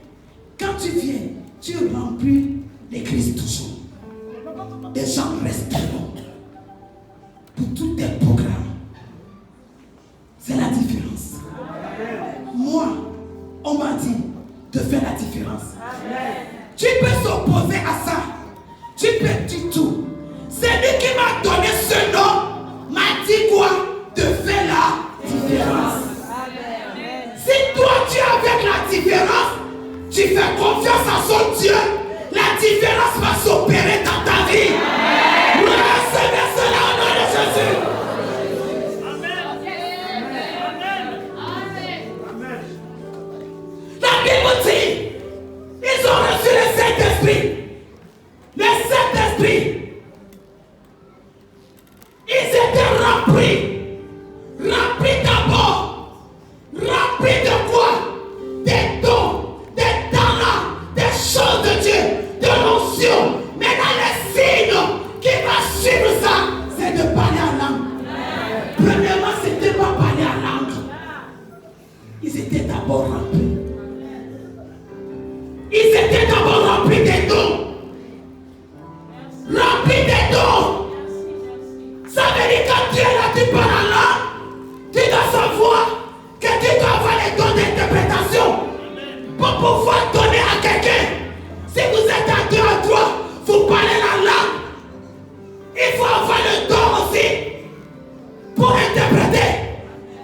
quand tu viens, tu remplis l'église toujours. Des gens resteront pour tous tes programmes. C'est la différence. Moi, on m'a dit de faire la différence. Amen. Tu peux s'opposer à ça. Tu peux dire tout. C'est lui qui m'a donné ce nom, m'a dit quoi? De faire la différence. Amen. Si toi tu es avec la différence, tu fais confiance à son Dieu, la différence va s'opérer dans ta vie. Recevez cela au nom de Jésus. La Bible dit, ils ont reçu le Saint-Esprit. Le Saint-Esprit. Ils étaient remplis. Remplis d'abord. Remplis de quoi? Des dons, des talents, des choses de Dieu, de l'onction. Mais dans les signes qui va suivre ça, c'est de parler en langue. Premièrement, c'était pas parler en langue. Ils étaient d'abord remplis. Ils étaient d'abord remplis des dons. Remplis des dons. Ça veut dire quand tu es là, tu parles en langue. Tu dois savoir que tu dois avoir les dons d'interprétation pour pouvoir donner à quelqu'un. Si vous êtes à 2 à 3, vous parlez la langue. Il faut avoir le don aussi pour interpréter.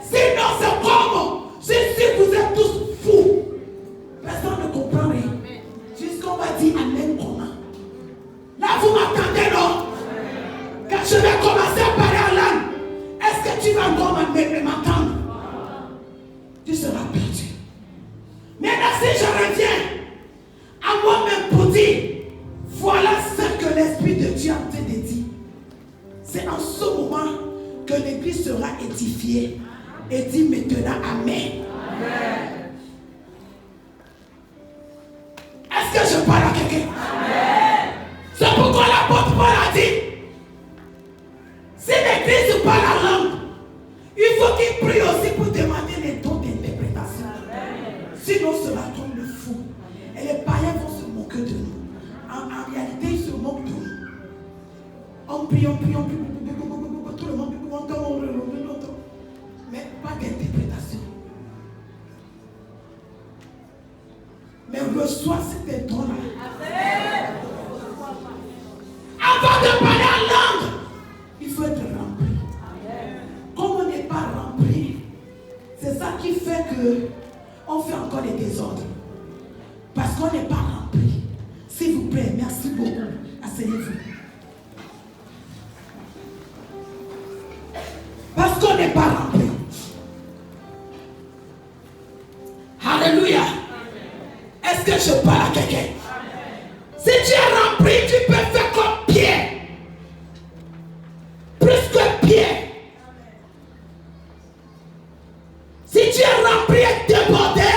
Sinon, c'est comme si vous êtes tous fous. Personne ne comprend rien. Jusqu'on va dire Amen comment. Là, vous m'attendez, non? Quand je vais commencer à parler en langue, est-ce que tu vas encore m'attendre? Tu seras perdu. Maintenant, si je reviens à moi-même pour dire, voilà ce que l'Esprit de Dieu a en train de dire. C'est en ce moment que l'église sera édifiée. Et dit maintenant Amen. Amen. Est-ce que je parle à quelqu'un? Amen. C'est pourquoi l'apôtre Paul a dit, si l'église parle la langue, il faut qu'il prie aussi pour demander les dons d'interprétation. Sinon, cela tombe le fou. Et les païens vont se moquer de nous. En réalité, ils se moquent de nous. On prie, tout le monde mais pas d'interprétation. Mais reçois ces dons-là. Avant de parler en langue, il faut être rempli. Comme on n'est pas rempli, c'est ça qui fait que on fait encore des désordres. Parce qu'on n'est pas rempli. S'il vous plaît, merci beaucoup. Asseyez-vous. n'est pas rempli. Alléluia. Est-ce que je parle à quelqu'un? Si tu es rempli, tu peux faire comme Pierre. Plus que Pierre. Si tu es rempli et débordé,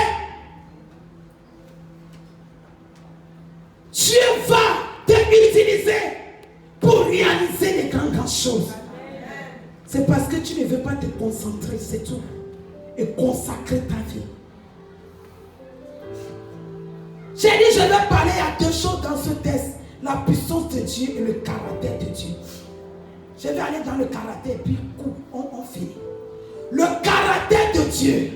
Dieu va te utiliser pour réaliser les grandes choses. C'est parce que tu ne veux pas te concentrer, c'est tout. Et consacrer ta vie. J'ai dit, je vais parler à deux choses dans ce texte. La puissance de Dieu et le caractère de Dieu. Je vais aller dans le caractère et puis on finit. Le caractère de Dieu.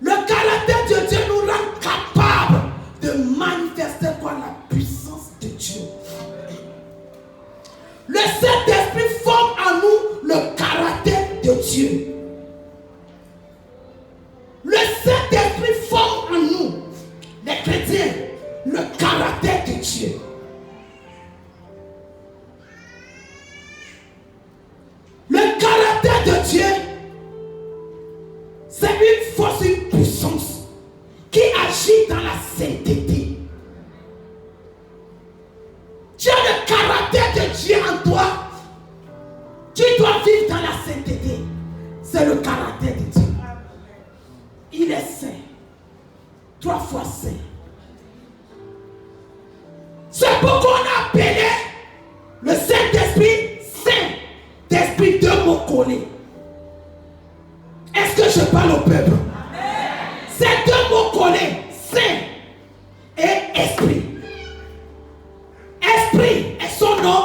Le caractère de Dieu nous rend capables de manifester quoi? La puissance de Dieu. Le Saint-Esprit forme en nous le caractère de Dieu. Le Saint-Esprit forme en nous, les chrétiens, le caractère de Dieu. Le caractère de Dieu, c'est une force, une puissance qui agit dans la sainteté. Tu as le caractère de Dieu en toi. Tu dois vivre dans la sainteté. C'est le caractère de Dieu. Il est saint. 3 fois saint. C'est pourquoi on a appelé le Saint-Esprit saint. D'esprit, 2 mots collés. Est-ce que je parle au peuple? C'est 2 mots collés. Saint et esprit. Esprit est son nom.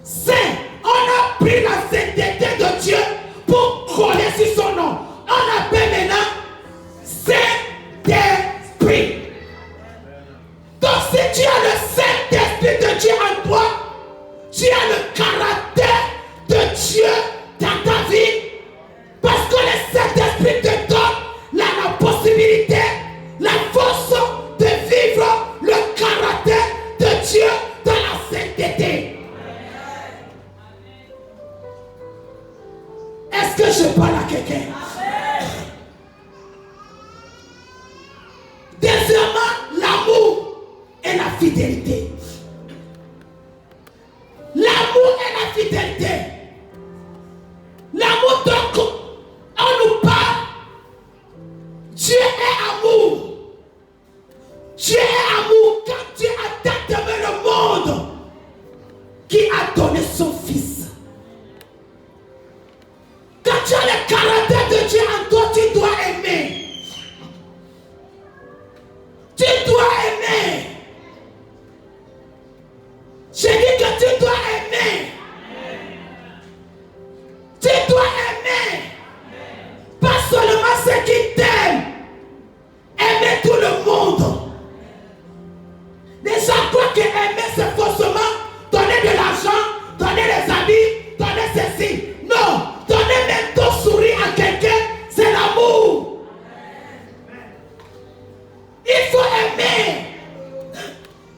Saint. On a pris la sainteté de Dieu pour coller sur son nom. On appelle maintenant Saint-Esprit. Donc si tu as le Saint-Esprit de Dieu en toi, tu as le caractère de Dieu dans ta vie. Parce que le Saint-Esprit te donne la possibilité, la force de vivre le caractère de Dieu dans la sainteté. Est-ce que je parle à quelqu'un? Deuxièmement, l'amour et la fidélité. L'amour et la fidélité. L'amour, donc, on nous parle. Dieu est amour. Dieu est amour. Quand Dieu a tant aimé le monde, qui a donné son Fils. Quand tu as le caractère de Dieu en toi, tu dois aimer. Tu dois aimer. J'ai dit que tu dois aimer. Tu dois aimer. Pas seulement ceux qui t'aiment. Aimer tout le monde. Les gens croient que aimer c'est forcément donner de l'argent, donner les habits, donner ceci. Non, donner même ton sourire à quelqu'un, c'est l'amour. Il faut aimer.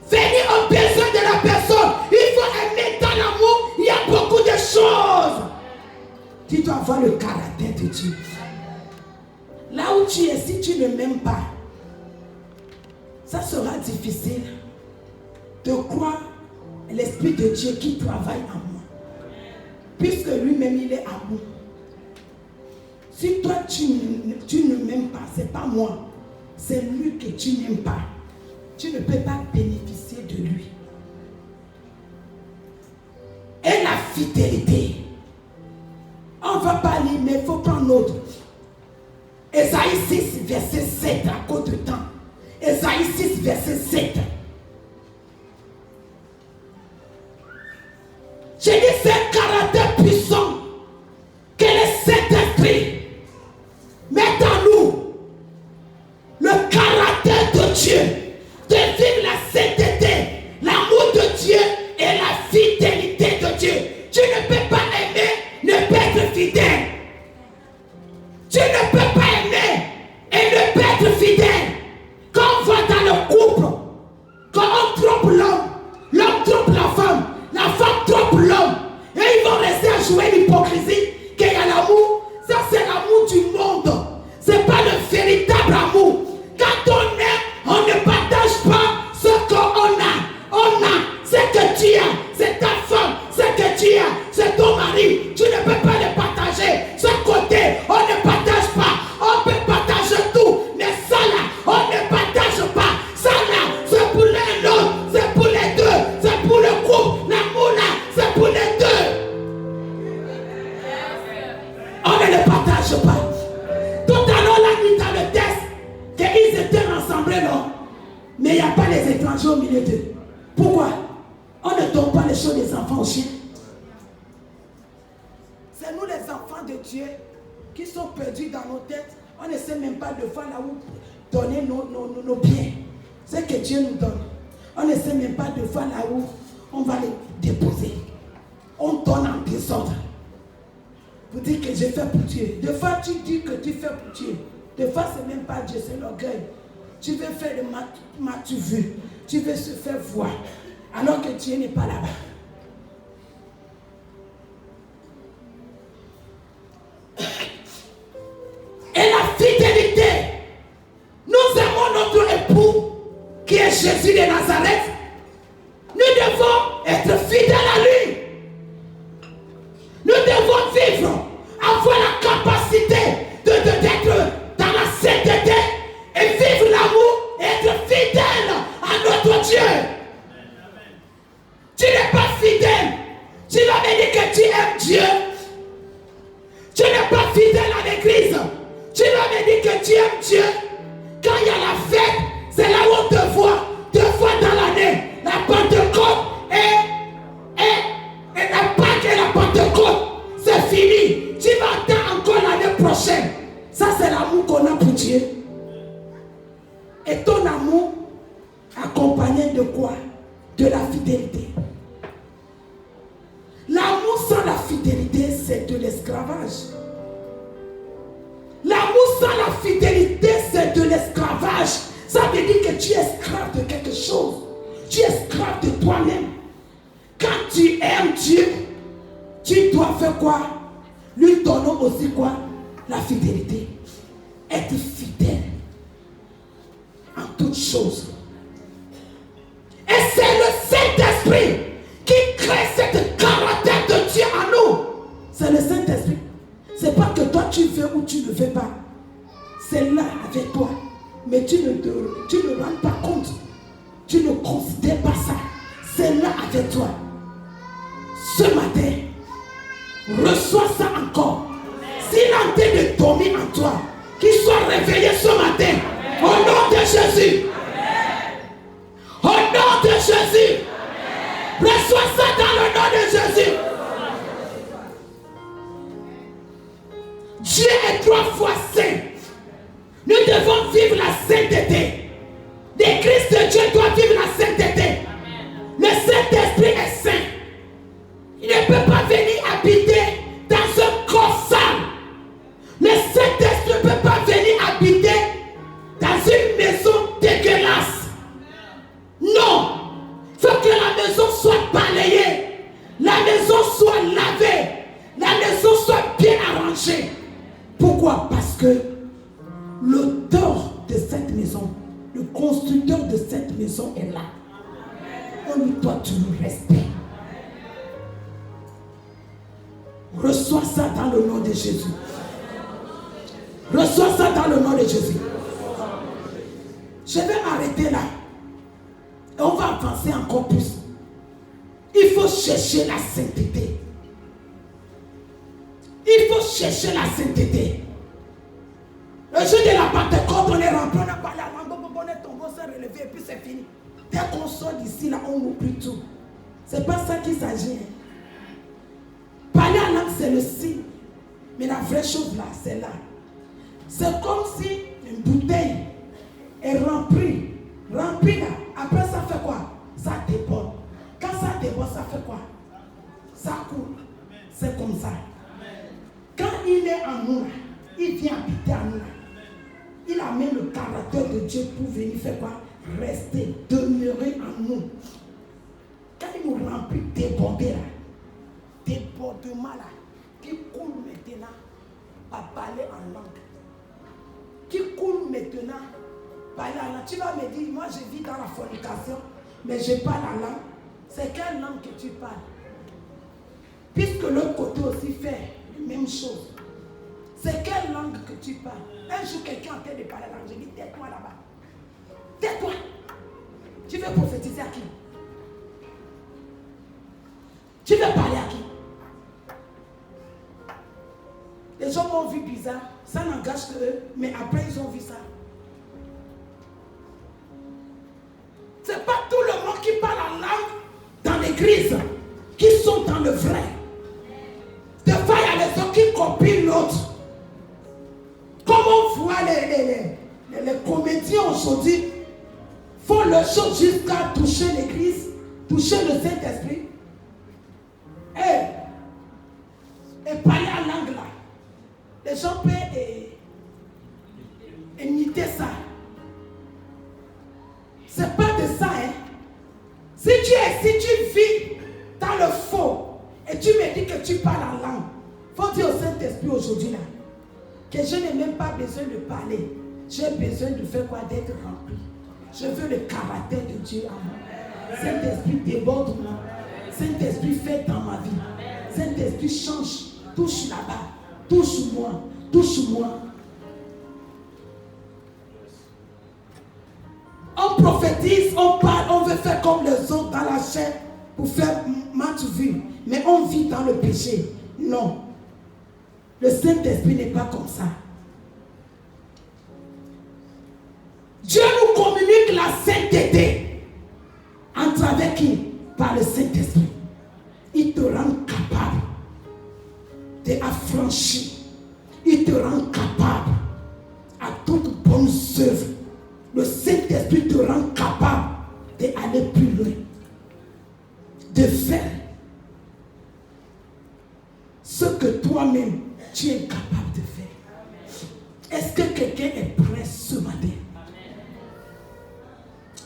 Venir au besoin de la personne. Il faut aimer dans l'amour. Il y a beaucoup de choses. Tu dois avoir le caractère de Dieu. Là où tu es, si tu ne m'aimes pas, ça sera difficile de croire l'Esprit de Dieu qui travaille en moi. Puisque lui-même, il est amour. Si toi, tu ne m'aimes pas, ce n'est pas moi. C'est lui que tu n'aimes pas. Tu ne peux pas bénéficier de lui. Et la fidélité. On ne va pas lire, mais il faut prendre l'autre. Ésaïe 6, verset 7, à cause de temps. Ésaïe 6, verset 7. J'ai dit, c'est un caractère puissant que le Saint-Esprit met en nous. Le caractère de Dieu, de vivre la sainteté, l'amour de Dieu et la fidélité de Dieu. Tu ne peux pas aimer, ne pas être fidèle. Tu ne peux pas aimer et ne pas être fidèle. Quand on va dans le couple, quand on trompe l'homme trompe la femme trompe l'homme. Et ils vont rester à jouer l'hypocrisie que pas les choses des enfants aux chiens. C'est nous les enfants de Dieu qui sont perdus dans nos têtes. On ne sait même pas de fois là où donner nos biens. C'est que Dieu nous donne. On ne sait même pas de fois là où on va les déposer. On donne en désordre. Vous dites que je fais pour Dieu. Des fois tu dis que tu fais pour Dieu. Des fois c'est même pas Dieu, c'est l'orgueil. Tu veux faire le tu veux. Tu veux se faire voir. Alors que Dieu n'est pas là-bas. Et la fidélité. Nous aimons notre époux qui est Jésus de Nazareth. Nous devons être fidèles à lui. Nous devons vivre, avoir la capacité d'être dans la sainteté et vivre l'amour et être fidèle à notre Dieu. Tu n'es pas fidèle. Tu vas me dire que tu aimes Dieu. Tu n'es pas fidèle à l'église. Tu vas me dire que tu aimes Dieu. Quand il y a la fête, c'est là où on te voit 2 fois dans l'année. La Pentecôte et la Pâque et la Pentecôte. C'est fini. Tu vas attendre encore l'année prochaine. Ça, c'est l'amour qu'on a pour Dieu. Et ton amour accompagné de quoi? De la fidélité. L'amour sans la fidélité, c'est de l'esclavage. L'amour sans la fidélité, c'est de l'esclavage. Ça veut dire que tu es esclave de quelque chose. Tu es esclave de toi-même. Quand tu aimes Dieu, tu dois faire quoi? Lui donnons aussi quoi? La fidélité. Être fidèle en toutes choses. Et c'est le Saint-Esprit qui crée cette caractère de Dieu en nous. C'est le Saint-Esprit. C'est pas que toi tu veux ou tu ne veux pas. C'est là avec toi. Mais tu ne rends pas compte. Tu ne considères pas ça. C'est là avec toi. Ce matin, reçois ça encore. S'il est en train de dormir en toi, qu'il soit réveillé ce matin. Au nom de Jésus. Au nom de Jésus. Reçois ça dans le nom de Jésus. Dieu est 3 fois saint. Nous devons vivre la sainteté. L'Église de Dieu doit vivre la sainteté. Le Saint-Esprit est saint. Il ne peut pas venir habiter dans un corps sale. Le Saint-Esprit ne peut pas venir habiter dans une maison dégueulasse. Non. Il faut que la maison soit balayée. La maison soit lavée. La maison soit bien arrangée. Pourquoi? Parce que l'auteur de cette maison, le constructeur de cette maison est là. On lui doit toujours respect. Reçois ça dans le nom de Jésus. Reçois ça dans le nom de Jésus. Je vais m'arrêter là. Et on va avancer encore plus. Il faut chercher la sainteté. Il faut chercher la sainteté. Le jour de la Pentecôte, on est rentré, on a parlé à la langue, on est tombé, on s'est relevé et puis c'est fini. Dès qu'on sort d'ici, là, on oublie tout. C'est pas ça qu'il s'agit. Parler à langue, c'est le signe. Mais la vraie chose là, c'est là. C'est comme si une bouteille est remplie. Remplie là. Après, ça fait quoi? Ça déborde. Quand ça déborde, ça fait quoi? Ça coule. C'est comme ça. Quand il est en nous, il vient habiter en nous. Il amène le caractère de Dieu pour venir faire quoi? Rester, demeurer en nous. Quand il nous remplit, déborder là, débordement là, qui coule maintenant à parler en langue. Qui coule maintenant parler en langue. Tu vas me dire, moi je vis dans la fornication, mais je parle en langue. C'est quelle langue que tu parles? Puisque l'autre côté aussi fait la même chose. C'est quelle langue que tu parles? Un jour, quelqu'un est en train de parler langue. Je dis, tais-toi là-bas. Tais-toi. Tu veux prophétiser à qui? Tu veux parler à qui? Les gens m'ont vu bizarre. Ça n'engage que eux. Mais après, ils ont vu ça. C'est pas tout le monde qui parle en langue dans l'église. les comédiens aujourd'hui font leur chose jusqu'à toucher l'église, toucher le Saint-Esprit. Et parler en langue là. Les gens peuvent imiter ça. C'est pas de ça, hein. Si tu vis dans le faux et tu me dis que tu parles en langue, faut dire au Saint-Esprit aujourd'hui là que je n'ai même pas besoin de parler. J'ai besoin de faire quoi? D'être rempli. Je veux le caractère de Dieu en moi. Saint-Esprit déborde-moi. Saint-Esprit fait dans ma vie. Saint-Esprit change. Touche là-bas. Touche-moi. Touche-moi. On prophétise, on parle, on veut faire comme les autres dans la chair pour faire match vu. Mais on vit dans le péché. Non. Le Saint-Esprit n'est pas comme ça. Dieu nous communique la sainteté. En travers qui? Par le Saint-Esprit. Il te rend capable d'affranchir. Il te rend capable à toute bonne œuvre. Le Saint-Esprit te rend capable d'aller plus loin. De faire ce que toi-même tu es capable de faire. Est-ce que quelqu'un est prêt ce matin?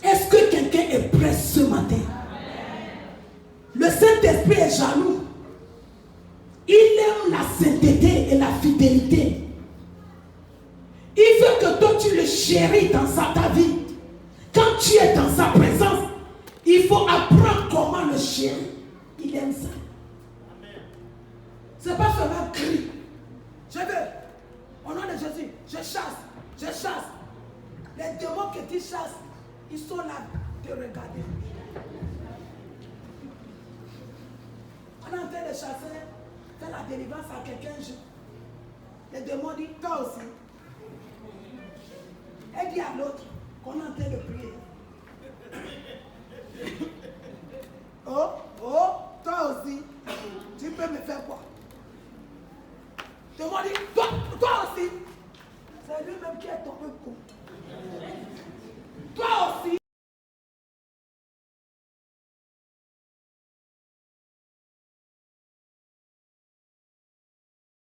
Est-ce que quelqu'un est prêt ce matin? Le Saint-Esprit est jaloux. Il aime la sainteté et la fidélité. Il veut que toi tu le chéris dans ta vie. Quand tu es dans sa présence, il faut apprendre comment le chérir. Il aime ça. Ce n'est pas seulement cri. Je veux, au nom de Jésus, je chasse. Les démons que tu chasses, ils sont là de regarder. On est en train de chasser, faire la délivrance à quelqu'un. Les démons disent, toi aussi. Elle dit à l'autre qu'on est en train de prier. Oh, toi aussi, tu peux me faire quoi? Le démon dit, toi aussi. C'est lui-même qui est tombé con. Toi aussi,